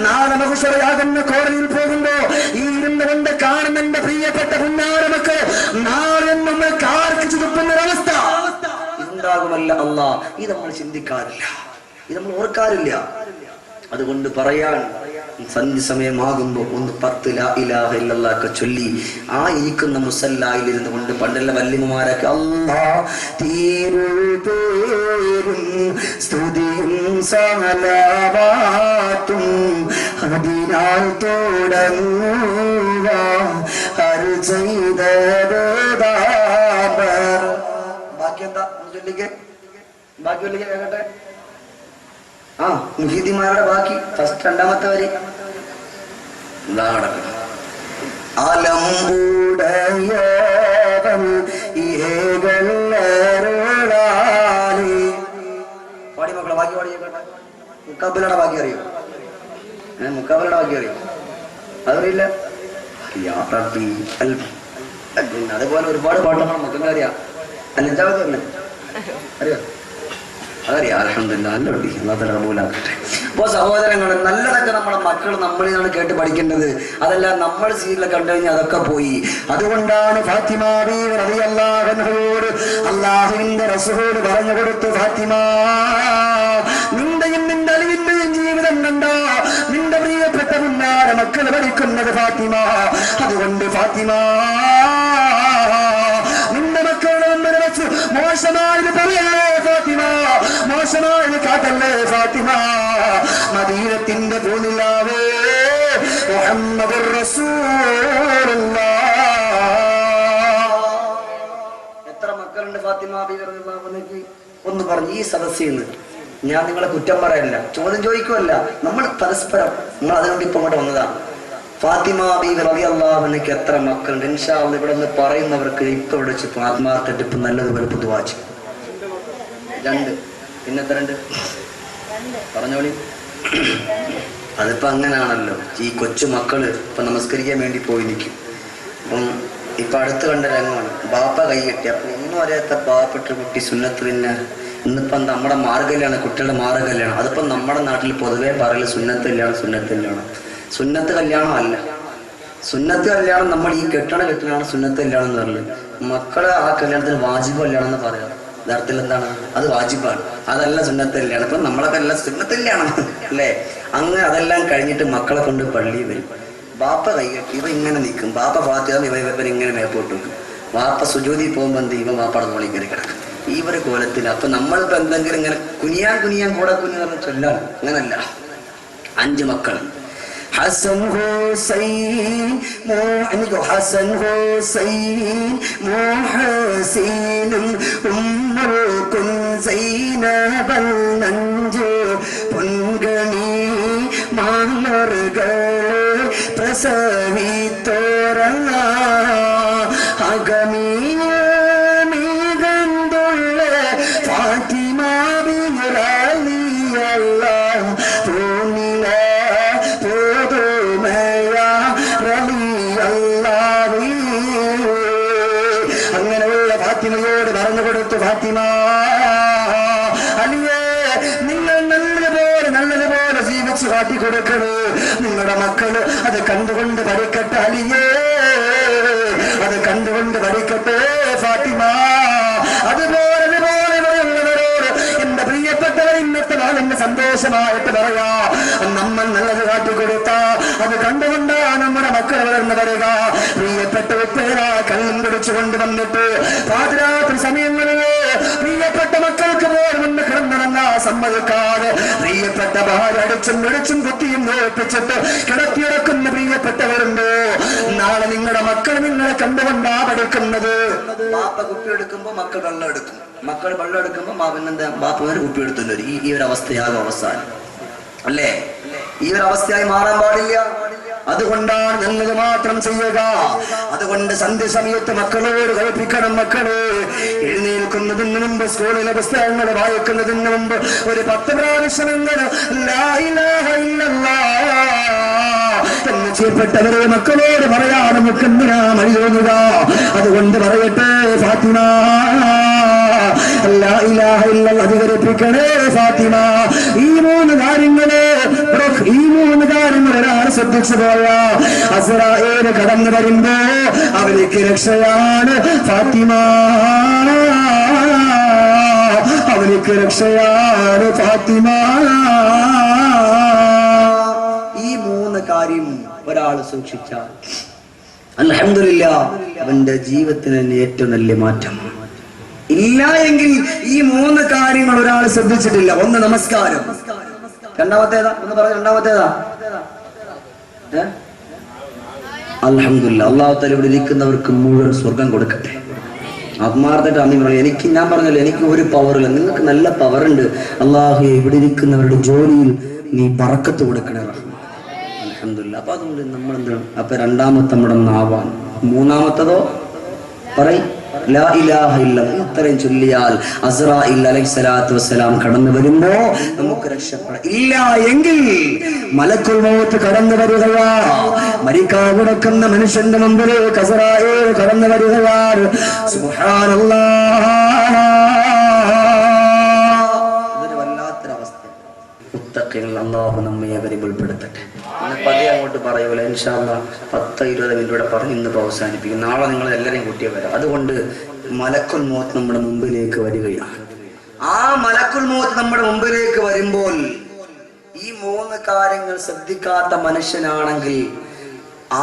A: നാളെ മഹുശറയാകുന്ന കോടതിയിൽ പോകുമ്പോ ഈ ഇരുന്നുകൊണ്ട് കാണുന്ന എന്റെ പ്രിയപ്പെട്ട പുന്നാര മക്കൾ നാളെ നമ്മൾ കാർക്കിച്ചു തുപ്പുന്ന ഒരവസ്ഥ ഇതുണ്ടാകുമല്ല അല്ലാ. ഇത് നമ്മൾ ചിന്തിക്കാറില്ല, ഇത് നമ്മൾ ഓർക്കാറില്ല. അതുകൊണ്ട് പറയാൻ സന്ധ്യ സമയമാകുമ്പോൾ ഒന്ന് 10 ലാ ഇലാഹ ഇല്ലല്ലാഹ് ഒക്കെ ചൊല്ലി ആ ഇരിക്കുന്ന മുസല്ലായിൽ ഇരുന്നു കൊണ്ട് പണ്ടുള്ള വല്യമ്മമാരൊക്കെ അല്ലാ തീരുപേരും സ്തുതിയും സലാവാത്തും അതിനാൽ തുടങ്ങുക അരുൾ ചെയ്തതാബർ. ബാക്കി എന്താ ചൊല്ലിക്കേ? ബാക്കി ചൊല്ലിക്കേ കേട്ടെ. മുഹീദിമാരുടെ ബാക്കി ഫസ്റ്റ് 2ാമത്തെ വരി അലം ഉടയവൻ പാടി മക്കളെ ബാക്കി പാടി. മുക്കാബിലയുടെ ബാക്കി അറിയോ? മുക്കാബിലയുടെ ബാക്കി അറിയോ? അതറിയില്ല. അതുപോലെ ഒരുപാട് പാട്ടുകൾ മക്കൾക്ക് അറിയാം. അഞ്ചാമത്തെ തന്നെ അറിയോ? അതറിയാം. അൽഹംദുലില്ലാഹ്. നല്ല കുട്ടി, അല്ലാഹു കബൂലാക്കട്ടെ. അപ്പോ സഹോദരങ്ങൾ, നല്ലതൊക്കെ നമ്മുടെ മക്കൾ നമ്മളിൽ നിന്നാണ് കേട്ട് പഠിക്കേണ്ടത്. അതല്ല നമ്മൾ സീരിയലൊക്കെ കണ്ടു കഴിഞ്ഞാൽ അതൊക്കെ പോയി. അതുകൊണ്ടാണ് ഫാത്തിമ ബീവി റളിയല്ലാഹു അൻഹയോട് അല്ലാഹുവിന്റെ റസൂൽ പറഞ്ഞു കൊടുത്തു, ഫാത്തിമ നിന്റെയും നിന്റെ അലിവിന്റെയും ജീവിതം കണ്ടോ നിന്റെ പ്രിയപ്പെട്ട മുന്നാര മക്കൾ പഠിക്കുന്നത് ഫാത്തിമ. അതുകൊണ്ട് ഫാത്തിമ നിന്റെ മക്കളുടെ മുമ്പിൽ വെച്ച് മോശമായത് പറയല്ലേ ഫാത്തിമ, മോശമായത് കാട്ടല്ലേ ഫാത്തിമ. മദീനത്തിന്റെ പൂനിലാവേ മുഹമ്മദുർ റസൂലുള്ളാഹ്. എത്ര മക്കളുണ്ട് ഫാത്തിമ ബീവി റളിയല്ലാഹു അൻഹയ്ക്ക്? ഒന്ന് പറഞ്ഞു. ഈ സദസ്സിൽ നിന്ന് ഞാൻ നിങ്ങളെ കുറ്റം പറയല്ല, ചോദ്യം ചോദിക്കുമല്ല, നമ്മൾ പരസ്പരം നമ്മൾ അതുകൊണ്ട് ഇപ്പൊ അങ്ങോട്ട് വന്നതാണ്. ഫാത്തിമ ബീവി റളിയല്ലാഹു അൻഹയ്ക്ക് എത്ര മക്കളുണ്ട്? ഇൻഷാ അല്ലാഹ് ഇവിടെ നിന്ന് പറയുന്നവർക്ക് ഇപ്പൊ ഇവിടെ വെച്ച് ആത്മാർത്ഥമായിട്ട് ഇപ്പൊ നല്ലതുപോലെ ദുആ ചെയ്യും. 2 പിന്നെ എത്ര 2 പറഞ്ഞോളി. അതിപ്പോ അങ്ങനാണല്ലോ. ഈ കൊച്ചു മക്കള് ഇപ്പൊ നമസ്കരിക്കാൻ വേണ്ടി പോയി നിൽക്കും. അപ്പം ഇപ്പൊ അടുത്ത് കണ്ട രംഗമാണ്. ബാപ്പ കൈ കെട്ടി. അപ്പൊ ഒന്നും അറിയാത്ത പാവപ്പെട്ട കുട്ടി സുന്നത്ത്. പിന്നെ ഇന്നിപ്പോ നമ്മുടെ മാർഗല്യാണ്, കുട്ടികളുടെ മാർഗല്യാണ്. അതിപ്പോ നമ്മുടെ നാട്ടിൽ പൊതുവേ പറയല് സുന്നത്ത് കല്യാണം. സുന്നത്ത് കല്യാണം അല്ല. സുന്നത്ത് കല്യാണം നമ്മൾ ഈ കെട്ടണാണ് സുന്നത്ത് കല്യാണം എന്ന് പറയുന്നത്. മക്കളെ ആ കല്യാണത്തിന് വാജിബ് കല്യാണം എന്ന് പറയാം. യഥാർത്ഥത്തിൽ എന്താണ്? അത് വാജിബാണ്, അതല്ല സുന്നത്ത് കല്യാണം. ഇപ്പൊ നമ്മളൊക്കെ എല്ലാം സുന്നത്ത് കല്യാണം അല്ലേ? അങ്ങനെ അതെല്ലാം കഴിഞ്ഞിട്ട് മക്കളെ കൊണ്ട് പള്ളിയിൽ വരും. ബാപ്പ കൈ കെട്ടി ഇവ ഇങ്ങനെ നിൽക്കും. ബാപ്പ ഫാത്തിഹ ഇവരിങ്ങനെ മേപ്പോട്ട് വെക്കും. വാപ്പ സുജൂദി പോകുമ്പോൾ എന്ത് ഇവ വാപ്പയുടെ മുകളിൽ കയറി കിടക്കും. ഈ ഒരു കോലത്തിൽ. അപ്പൊ നമ്മളിപ്പോ എന്തെങ്കിലും ഇങ്ങനെ കുനിയാൻ കൂടെ കുഞ്ഞു പറഞ്ഞ ചൊല്ലാണ്. അങ്ങനല്ല, 5 മക്കൾ.
B: حسن حسين حسن حسين محسين أم الكن زينب النجو പൊൻകണി മാമർകൾ പ്രസവിത്തോര അഗമീകന്തുള്ള ഫാത്തിമ ബിൻറലിയല്ല തോന്നില അങ്ങനെയുള്ള ഫാത്തിമയോട് പറഞ്ഞു കൊടുത്തു, ഫാത്തിമ അലിയേ നിങ്ങൾ നല്ലതുപോലെ ജീവിച്ച് കാട്ടിക്കൊടുക്കണേ. നിങ്ങളുടെ മക്കള് അത് കണ്ടുകൊണ്ട് പഠിക്കട്ടെ അലിയേ, അത് കണ്ടുകൊണ്ട് പഠിക്കട്ടെ ഫാത്തിമ. അതുപോലെ എന്റെ പ്രിയപ്പെട്ടവർ ഇന്നത്തെ നാളിന്റെ സന്തോഷമായിട്ട് പറയാ, നമ്മൾ നല്ലത് കാട്ടിക്കൊടുത്ത അത് കണ്ടുകൊണ്ടാ നമ്മുടെ മക്കൾ വളർന്നു വരിക. പ്രിയപ്പെട്ട ഉപ്പേര കള്ളും കുടിച്ചു കൊണ്ടുവന്നിട്ട് പാതിരാത്രി സമയങ്ങളില് പ്രിയപ്പെട്ട മക്കൾക്ക് പോലും ഒന്ന് കിടന്നിറങ്ങാ സമ്മതിക്കാതെ പ്രിയപ്പെട്ട ഭാര്യ അടിച്ചും പിടിച്ചും കുത്തിയും നോപ്പിച്ചിട്ട് കിടത്തിയിറക്കുന്ന പ്രിയപ്പെട്ടവരുണ്ട്. നാളെ നിങ്ങളുടെ മക്കൾ നിങ്ങളെ കണ്ടുകൊണ്ടാ പഠിക്കുന്നത്.
A: ബാപ്പ കുപ്പി എടുക്കുമ്പോ മക്കൾ വെള്ളം എടുക്കും, മക്കൾ വെള്ളം എടുക്കുമ്പോ പിന്നെന്താ ബാപ്പ ഒരു കുപ്പി എടുത്തുണ്ട്. ഈ ഒരു അവസ്ഥയാകും അവസാനം അല്ലേ? ഈ ഒരു അവസ്ഥയായി മാറാൻ പാടില്ല. അതുകൊണ്ടാണ് നല്ലത് മാത്രം ചെയ്യുക. അതുകൊണ്ട് സന്ധ്യ സമയത്ത് മക്കളോട് കൽപ്പിക്കണം, മക്കള് എഴുന്നേൽക്കുന്നതിന് മുമ്പ് സ്കൂളിലെ പുസ്തകങ്ങൾ വായിക്കുന്നതിന് മുമ്പ് ഒരു 10 പ്രാവശ്യം എങ്ങനെ ലാ ഇലാഹ ഇല്ലല്ലാഹ് എന്ന് ചെയ്യപ്പെട്ടവരെ മക്കളോട് പറയാതെ നമുക്ക് എന്തിനാ മഴ തോന്നുക? അതുകൊണ്ട് പറയട്ടെ ഫാത്തിമ, ലാ ഇലാഹ ഇല്ലല്ലാഹ് അധികരിപ്പിക്കണേ ഫാത്തിമ. ഈ മൂന്ന് കാര്യങ്ങൾ ഒരാൾ ശ്രദ്ധിച്ചു പോയാ അസ്രായേല് കടന്നു വരുമ്പോ അവർക്ക് രക്ഷയാണ് ഫാത്തിമ, അവർക്ക് രക്ഷയാണ് ഫാത്തിമ. ഈ 3 കാര്യം ഒരാൾ സൂക്ഷിച്ചാൽ അൽഹംദുലില്ലാഹ് അവന്റെ ജീവിതത്തിന് ഏറ്റവും നല്ല മാറ്റം. ഇല്ല എങ്കിൽ ഈ 3 കാര്യങ്ങൾ ഒരാൾ ശ്രദ്ധിച്ചിട്ടില്ല. ഒന്ന് നമസ്കാരം, രണ്ടാമത്തേതാ ഒന്ന് പറഞ്ഞു, രണ്ടാമത്തേതാ അൽഹംദുലില്ലാഹ് അല്ലാഹു തആല ഇവിടെ ഇരിക്കുന്നവർക്ക് മുഴുവൻ സ്വർഗം കൊടുക്കട്ടെ. ആത്മാർത്ഥമായിട്ട് അമ്മ പറഞ്ഞു, ഞാൻ പറഞ്ഞല്ലോ എനിക്ക് ഒരു പവറില്ല, നിങ്ങൾക്ക് നല്ല പവർ ഉണ്ട്. അല്ലാഹു ഇവിടെ ഇരിക്കുന്നവരുടെ ജോലിയിൽ നീ ബറക്കത്ത് കൊടുക്കണേ റഹ്മാൻ. അൽഹംദുലില്ലാഹ്. അപ്പൊ അതുകൊണ്ട് നമ്മൾ എന്താണ് അപ്പൊ രണ്ടാമത്തെ നമ്മുടെ നാവാണ്. മൂന്നാമത്തതോ പറയും ലാ ഇലാഹ ഇല്ലല്ലാഹ്. ഇത്രയും ചൊല്ലിയാൽ അസ്രാഈൽ അലൈഹിസ്സലാത്തു വസ്സലാം കടന്നു വരുമ്പോ നമുക്ക് രക്ഷപ്പെടാം. ഇല്ല എങ്കിൽ മലക്കുൽ മൗത്ത് കടന്നു വരികയാ. മരിക്കാൻ കിടക്കുന്ന മനുഷ്യന്റെ മുമ്പിൽ അസ്രാഈൽ കടന്നു വരികയാണ്. സുബ്ഹാനല്ലാഹ്, ഇതൊരു വല്ലാത്തൊരവസ്ഥ. മുത്തഖീൻ അല്ലാഹു നമ്മെ അവരിൽ ഉൾപ്പെടുത്തട്ടെ. പതിയെ അങ്ങോട്ട് പറയൂല ഇൻഷാ അല്ലാഹ് 10-20 മിനിറ്റ് പറഞ്ഞ് ഇന്ന് അവസാനിപ്പിക്കും. നാളെ നിങ്ങൾ എല്ലാവരെയും കൂട്ടിയേ വരാം. അതുകൊണ്ട് മലക്കുൽ മൗത്ത് നമ്മുടെ മുമ്പിലേക്ക് വരികയാണ്. ആ മലക്കുൽ മൗത്ത് നമ്മുടെ മുമ്പിലേക്ക് വരുമ്പോൾ ഈ 3 കാര്യങ്ങൾ ശ്രദ്ധിക്കാത്ത മനുഷ്യനാണെങ്കിൽ ആ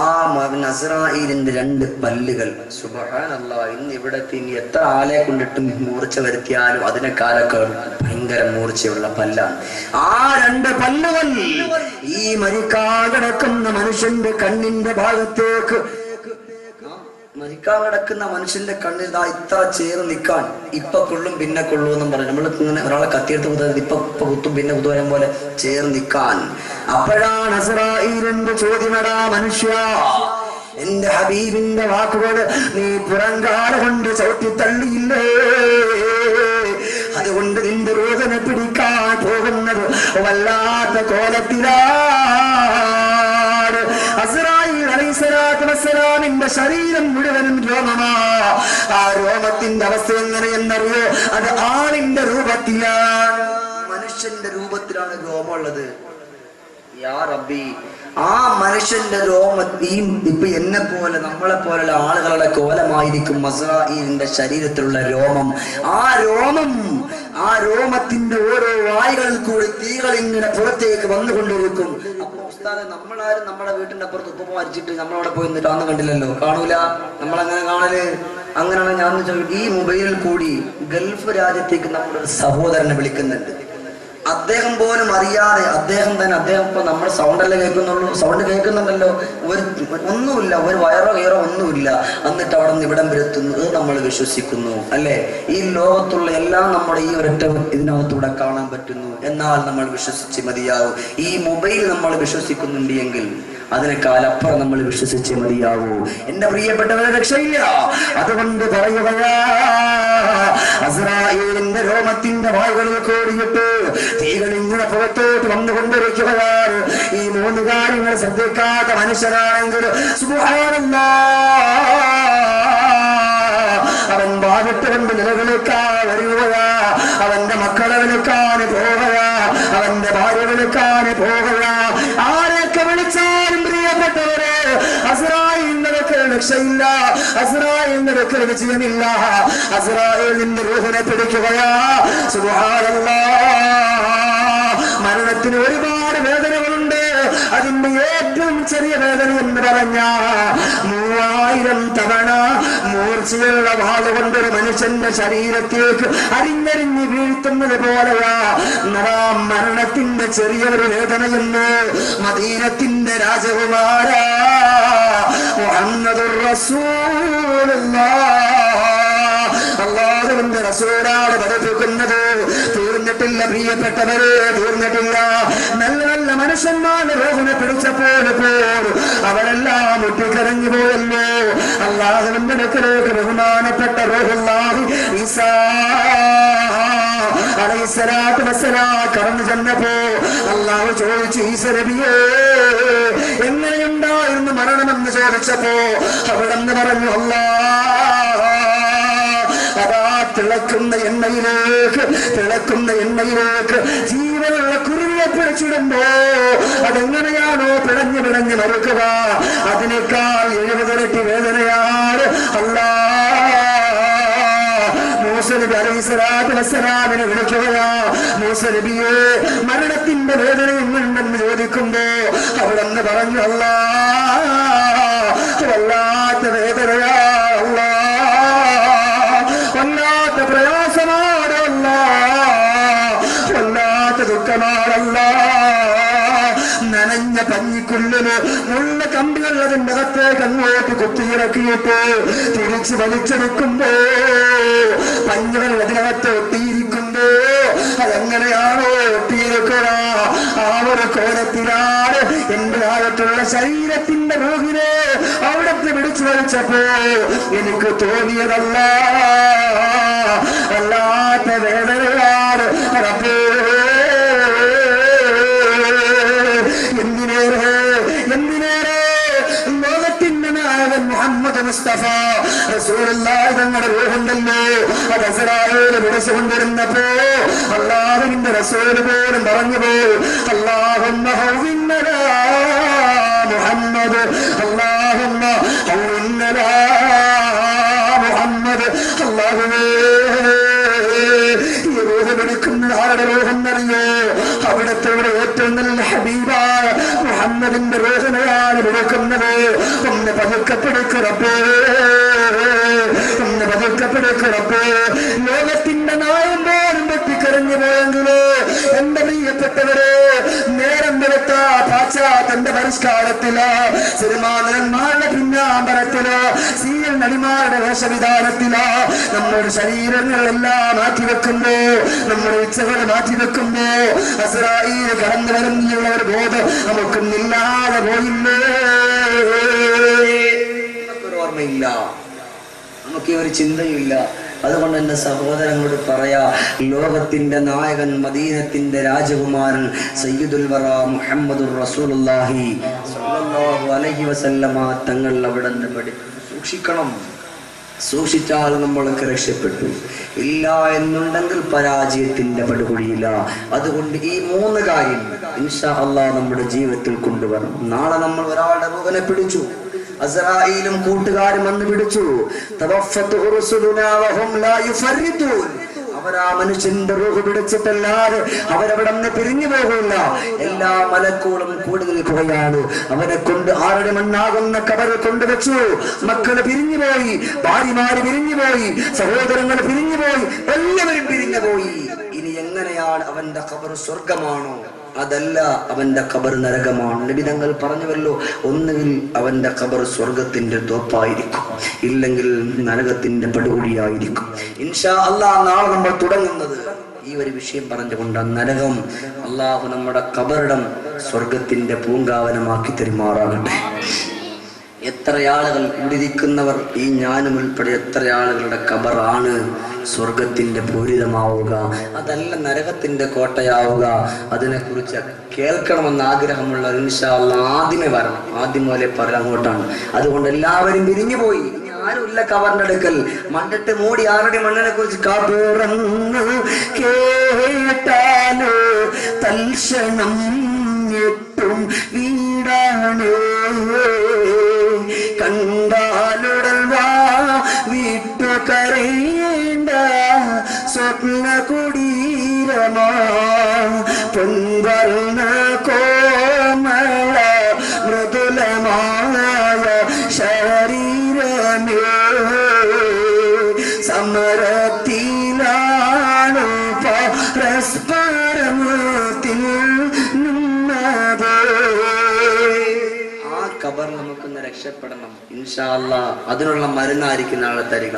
A: അസ്രാഈലിന്റെ 2 പല്ലുകൾ സുബ്ഹാനല്ലാഹ് ഇന്ന് ഇവിടത്തെ ഇനി എത്ര ആളെ കൊണ്ടിട്ടും മൂർച്ച വരുത്തിയാലും അതിനേക്കാളൊക്കെ ഭയങ്കര മൂർച്ചയുള്ള പല്ലാണ്. ആ 2 പല്ലുകൾ ഈ മരിക്കാൻ കിടക്കുന്ന മനുഷ്യന്റെ കണ്ണിന്റെ ഭാഗത്തേക്ക്, മരിക്കാൻ കിടക്കുന്ന മനുഷ്യന്റെ കണ്ണിൽ ഇത്ര ചേർന്ന് നിൽക്കാൻ ഇപ്പൊ കൊള്ളും പിന്നെ കൊള്ളൂ എന്നും പറഞ്ഞു. നമ്മൾ ഇങ്ങനെ ഒരാളെ കത്തിയെടുത്ത് കുത്തുന്നത് ഇപ്പൊ കുത്തും പിന്നെ കുത്തുവരം പോലെ ചേർന്ന് നിൽക്കാൻ. അപ്പോഴാണ് അസ്രാഈലിന്റെ ചോദ്യമെടാ മനുഷ്യ, എന്റെ ഹബീബിന്റെ വാക്കുകൾ നീ പുറങ്കാല കൊണ്ട് ചവിട്ടി തള്ളിയില്ലേ? അതുകൊണ്ട് നിന്റെ റൂഹനെ പിടിക്കാൻ പോകുന്നത് വല്ലാത്ത കോലത്തിലാണ്. അസ്രാഈൽ അലൈഹിസ്സലാത്തു വസ്സലാമിന്റെ ശരീരം മുഴുവനും രോമമാ. ആ രോമത്തിന്റെ അവസ്ഥ എങ്ങനെയെന്നറിയോ? അത് ആളിന്റെ രൂപത്തിലാണ്, മനുഷ്യന്റെ രൂപത്തിലാണ് രോമമുള്ളത്. യാ റബ്ബി, ആ മനുഷ്യന്റെ രോമത്തെയും ഇപ്പൊ എന്നെ പോലെ നമ്മളെ പോലുള്ള ആളുകളുടെ കോലമായിരിക്കും അസ്രാഈലിന്റെ ശരീരത്തിലുള്ള രോമം. ആ രോമത്തിന്റെ ഓരോ വായുകളിൽ കൂടി തീകൾ ഇങ്ങനെ പുറത്തേക്ക് വന്നുകൊണ്ടിരിക്കും. അപ്പൊ ഉസ്താദെ, നമ്മളാരും നമ്മുടെ വീട്ടിന്റെ അപ്പുറത്ത് ഉപ്പ മരിച്ചിട്ട് നമ്മളവിടെ പോയി നിന്നിട്ട് അന്ന് കണ്ടില്ലല്ലോ, കാണൂല, നമ്മളങ്ങനെ കാണല്. അങ്ങനെയാണ് ഞാൻ ഈ മൊബൈലിൽ കൂടി ഗൾഫ് രാജ്യത്തേക്ക് നമ്മുടെ സഹോദരനെ വിളിക്കുന്നുണ്ട്. അദ്ദേഹം പോലും അറിയാതെ അദ്ദേഹം ഇപ്പൊ നമ്മുടെ സൗണ്ടല്ലേ കേൾക്കുന്നുള്ളൂ, സൗണ്ട് കേൾക്കുന്നുണ്ടല്ലോ, ഒന്നുമില്ല, ഒരു വയറോ കയറോ ഒന്നുമില്ല, എന്നിട്ട് അവിടെ നിന്ന് ഇവിടം വരുത്തുന്നത് നമ്മൾ വിശ്വസിക്കുന്നു അല്ലേ? ഈ ലോകത്തുള്ള എല്ലാം നമ്മുടെ ഈ ഒരൊറ്റ ഇതിനകത്തൂടെ കാണാൻ പറ്റുന്നു. എന്നാൽ നമ്മൾ വിശ്വസിച്ച് മതിയാവും. ഈ മൊബൈൽ നമ്മൾ വിശ്വസിക്കുന്നുണ്ട് എങ്കിൽ അതിനേക്കാൾ അപ്പുറം നമ്മൾ വിശ്വസിച്ചേ മതിയാവൂ. എന്റെ പ്രിയപ്പെട്ടവരെ, രക്ഷയില്ല. അതുകൊണ്ട് പറയുകയാ, അസ്രായേലിന്റെ രോമത്തിന്റെ വായുകളിൽ കൂടിയിട്ട് തീകൾ ഇങ്ങനെ പുറത്തോട്ട് വന്നുകൊണ്ടിരിക്കുകയാണ്. ഈ 3 കാര്യങ്ങൾ ശ്രദ്ധിക്കാത്ത മനുഷ്യരാണെങ്കിൽ അവൻ വാദിട്ടുകൊണ്ട് നിലവിളിക്കാൻ വരികയാ, അവന്റെ മക്കളെ വിളിക്കാൻ പോകുകയാ, അവന്റെ ഭാര്യ വിളിക്കാൻ പോകുകയാ. ആരൊക്കെ വിളിച്ചാലും പ്രിയപ്പെട്ടവരെ, അസ്രായേൽ നിനക്ക് രക്ഷയില്ല, അസ്രായേൽ നിനക്ക് വിജയമില്ല. അസ്രായേൽ നിന്റെ റൂഹിനെ പിടിക്കുകയാ. സുബ്ഹാനല്ലാഹ്. മരണത്തിന് ഒരുപാട് വേദനകളുണ്ട്. അതിന്റെ ഏറ്റവും ചെറിയ വേദന എന്ന് പറഞ്ഞ 3000 തവണ മൂർച്ചയുള്ള വാളുകൊണ്ടൊരു മനുഷ്യന്റെ ശരീരത്തേക്ക് അരിഞ്ഞരിഞ്ഞ് വീഴ്ത്തുന്നത് പോലെയാ മരണത്തിന്റെ ചെറിയൊരു വേദനയെന്ന് മദീനത്തിന്റെ രാജകുമാരാ മുഹമ്മദുർ റസൂലുള്ളാഹ്. അല്ലാഹുവിന്റെ റസൂലാണ് പഠിപ്പിക്കുന്നത്. തീർന്നിട്ടില്ല പ്രിയപ്പെട്ടവരെ, തീർന്നിട്ടില്ല. നല്ല നല്ല മനുഷ്യന്മാരുടെ റൂഹിനെ പിടിച്ചപ്പോൾ അവരെല്ലാം മുട്ടിക്കരഞ്ഞു പോയല്ലോ. അല്ലാഹുവിന്റെ അടുക്കലേക്ക് ബഹുമാനപ്പെട്ട റൂഹുല്ലാഹി ഈസാ അലൈഹിസ്സലാത്തു വസ്സലാം കടന്നു ചെന്നപ്പോ അല്ലാഹു ചോദിച്ചു, ഈസാ നബിയേ എങ്ങനെയുണ്ടായിരുന്നു മരണമെന്ന് ചോദിച്ചപ്പോ അവിടെന്ന് പറഞ്ഞു, അല്ലാഹ് അതാ തിളക്കുന്ന എണ്ണയിലേക്ക് ജീവനുള്ള കുരുവിയെ പിടിച്ചിടുമ്പോ അതെങ്ങനെയാണോ പിടഞ്ഞു മറുക്കുക, അതിനേക്കാൾ 70 ഇരട്ടി വേദനയാണ്. മൂസ നബി അലൈഹിസ്സലാത്തു വസ്സലാമിനെ വിളിക്കുകയാ. മൂസ നബിയെ മരണത്തിന്റെ വേദന എങ്ങുണ്ടെന്ന് ചോദിക്കുമ്പോ അവിടെന്ന് പറഞ്ഞു, വല്ലാത്ത വേദനയാ, വല്ലാത്ത പ്രയാസമാണല്ല, വല്ലാത്ത ദുഃഖമാണല്ല. നനഞ്ഞ പഞ്ഞിക്കുള്ളില് മുള്ള കമ്പികൾ അതിന്റെ അകത്തേക്ക് അങ്ങോട്ട് കുത്തിയിറക്കിയിട്ട് തിരിച്ച് വലിച്ചെടുക്കുമ്പോ പഞ്ഞുകൾ അതിനകത്ത് ഒട്ടിയിരിക്കുമ്പോ അതെങ്ങനെയാണോ ഒട്ടിയിരിക്കുക, ആ ഒരു കോലത്തിലാണ് എന്റെ ആകത്തുള്ള ശരീരത്തിന്റെ റൂഹിനെ അവിടത്തെ പിടിച്ചു വലിച്ചപ്പോ എനിക്ക് തോന്നിയതല്ല, വല്ലാത്ത വേദനയാണ്. എന്തിനേറെ ലോകത്തിന്റെ നായകൻ മുഹമ്മദ് മുസ്തഫ റസൂലുള്ളാഹി തങ്ങളുടെ റൂഹുണ്ടല്ലോ, അത് അസ്രായേൽ പിടിച്ചുകൊണ്ടിരുന്നപ്പോ അല്ലാഹുവിന്റെ റസൂൽ പോലും പറഞ്ഞു പോയി, അല്ലാഹുമ്മ ഹൗവിന്നലാ മുഹമ്മദ്, അല്ലാഹുമ്മ ഹൗവിന്നലാ മുഹമ്മദ്. അല്ലാഹുവേ ഈ റൂഹ് പിടിക്കുന്ന ആരുടെ റൂഹെന്നറിയോ? അവിടുത്തെ ഏറ്റവും നല്ല ഹബീബായ മുഹമ്മദിന്റെ റൂഹിനെയാണ് പിടിക്കുന്നത്. ഒന്ന് പതുക്കപ്പെടുക്ക് റബ്ബേ, ഒന്ന് പതുക്കപ്പെടുക്ക് റബ്ബേ. ലോകത്തിന്റെ നായം പോലും വെട്ടിക്കരഞ്ഞു പോയെങ്കിലോ എന്റെ പ്രിയപ്പെട്ടവരെ, നേരം വെളുത്ത പാശ്ചാത്യന്റെ പരിഷ്കാരത്തിലോ സിനിമാനന്മാരുടെ പിന്നാമ്പരത്തിലോ സീരിയൽ നടിമാരുടെ വേഷവിധാനത്തിലോ നമ്മുടെ ശരീരങ്ങളെല്ലാം മാറ്റിവെക്കുമ്പോ, നമ്മുടെ ഇച്ഛകൾ മാറ്റിവെക്കുമ്പോ അസ്രായേൽ കടന്നു വരുന്നുള്ള ഒരു ബോധം നമുക്കൊന്നില്ലാതെ പോയില്ലേ? നമുക്കൊരു ഓർമ്മയില്ല, നമുക്ക് ഒരു ചിന്തയില്ല. അതുകൊണ്ട് എന്റെ സഹോദരങ്ങളോട് പറയാ, ലോകത്തിന്റെ നായകൻ മദീനത്തിന്റെ രാജകുമാരൻ സയ്യിദുൽ വറ മുഹമ്മദുർ റസൂലുള്ളാഹി സ്വല്ലല്ലാഹു അലൈഹി വസല്ലമ തങ്ങൾ അവിടെ നിന്ന് പഠിപ്പിച്ചു. സൂക്ഷിക്കണം, സൂക്ഷിച്ചാൽ നമ്മളൊക്കെ രക്ഷപ്പെട്ടു. ഇല്ല എന്നുണ്ടെങ്കിൽ പരാജയത്തിന്റെ പടുകുഴിയില്ല. അതുകൊണ്ട് ഈ 3 കാര്യം ഇൻഷാ അല്ലാഹ് നമ്മുടെ ജീവിതത്തിൽ കൊണ്ടുവരണം. നാളെ നമ്മൾ ഒരാളുടെ റൂഹിനെ പിടിച്ചു, അസ്രായേലും കൂട്ടുകാരും വന്ന് പിടിച്ചു. തവഫത്ത് ഉർസുലുനാ വഹും ലാ യുഫരിദൂൻ. അവരാ മനുഷ്യന്റെ റൂഹ് പിടിച്ചിട്ടല്ലാതെ അവരവിടെ നിന്ന് പിരിഞ്ഞു പോകില്ല. എല്ലാ മലക്കുകളും കൂടി നിൽക്കുകയാണ്. അവനെ കൊണ്ട് ആരുടെ മണ്ണാകുന്ന കബറിൽ കൊണ്ടുവച്ചു. മക്കള് പിരിഞ്ഞുപോയി, ഭാര്യമാര് പിരിഞ്ഞുപോയി, സഹോദരങ്ങൾ പിരിഞ്ഞുപോയി, എല്ലാവരും പിരിഞ്ഞുപോയി. ഇനി എങ്ങനെയാ ഒരാൾ അവന്റെ ഖബർ സ്വർഗമാണോ അതല്ല അവന്റെ ഖബർ നരകമാണ്. നബി തങ്ങൾ പറഞ്ഞുവല്ലോ, ഒന്നുകിൽ അവന്റെ ഖബർ സ്വർഗത്തിന്റെ തോപ്പായിരിക്കും, ഇല്ലെങ്കിൽ നരകത്തിന്റെ പടുകുഴിയായിരിക്കും. ഇൻഷാ അല്ലാഹ് നാളെ നമ്മൾ തുടങ്ങുന്നത് ഈ ഒരു വിഷയം പറഞ്ഞുകൊണ്ടാണ്. നരകം അള്ളാഹു നമ്മുടെ ഖബറിടം സ്വർഗത്തിന്റെ പൂങ്കാവനമാക്കി തെരുമാറാകട്ടെ. എത്ര ആളുകൾ ഇവിടിരിക്കുന്നവർ, ഈ ഞാനും ഉൾപ്പെടെ എത്ര ആളുകളുടെ ഖബറാണ് സ്വർഗത്തിന്റെ പൂരിതമാവുക, അതല്ല നരകത്തിന്റെ കോട്ടയാവുക, അതിനെക്കുറിച്ച് കേൾക്കണമെന്ന് ആഗ്രഹമുള്ള ഇൻഷാ അല്ലാഹ് ആദ്യമേ വരണം. ആദ്യം പോലെ പറയാൻ അങ്ങോട്ടാണ്. അതുകൊണ്ട് എല്ലാവരും പിരിഞ്ഞു പോയി, ഇനി ആരുമില്ല ഖബറിന്റെ അടുക്കൽ. മണ്ണിട്ട് മൂടി ആരുടെ മണ്ണിനെ കുറിച്ച്
B: കബറെന്ന് കേട്ടാലോ തൽക്ഷണം എട്ടും വീടാണ്, കണ്ടാലുടൽ വാ വിട്ടു കരയേണ്ട സ്വപ്ന കുടീരമാ, പൊൻവർണ്ണ കോമള മൃദുലമായ ശരീരമേ, സമരത്തിലാണ് പരസ്പരത്തിൽ നിന്നത്.
A: ആ ഖബർ നമുക്കൊന്ന് രക്ഷപ്പെടണം ഇൻഷാ അല്ലാഹ്. അതിനുള്ള മരുന്നായിരിക്കും നാളെ തരിക.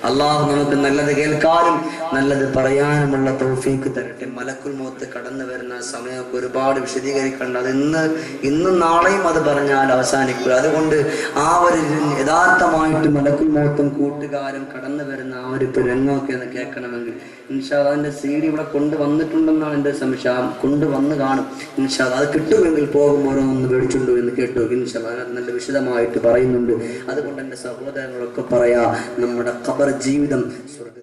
A: അള്ളാഹു നമുക്ക് നല്ലത് കേൾക്കാനും നല്ലത് പറയാനുമുള്ള തൗഫീക്ക് തരട്ടെ. മലക്കുൽ മൗത്ത് കടന്നു വരുന്ന സമയമൊക്കെ ഒരുപാട് വിശദീകരിക്കേണ്ട, അത് ഇന്നും നാളെയും അത് പറഞ്ഞാൽ അവസാനിക്കുക. അതുകൊണ്ട് ആ ഒരു യഥാർത്ഥമായിട്ട് മലക്കുൽ മൗത്തും കൂട്ടുകാരും കടന്നു വരുന്ന ആ ഒരു രംഗമൊക്കെ ഒന്ന് കേൾക്കണമെങ്കിൽ ഇൻഷാ അല്ലാഹ് അതിന്റെ CD ഇവിടെ കൊണ്ടുവന്നിട്ടുണ്ടെന്നാണ് എൻ്റെ സംശയം. കൊണ്ടുവന്ന് കാണും ഇൻഷാ അല്ലാഹ്. അത് കിട്ടുമെങ്കിൽ പോകുമ്പോൾ ഒന്ന് മേടിച്ചുണ്ടോ എന്ന് കേട്ടു ഇൻഷാ അല്ലാഹ്. നല്ല വിശദമായിട്ട് പറയുന്നുണ്ട്. അതുകൊണ്ട് എൻ്റെ സഹോദരങ്ങളൊക്കെ പറയാ, നമ്മുടെ ഖബർ ജീവിതം സ്വർഗ്ഗ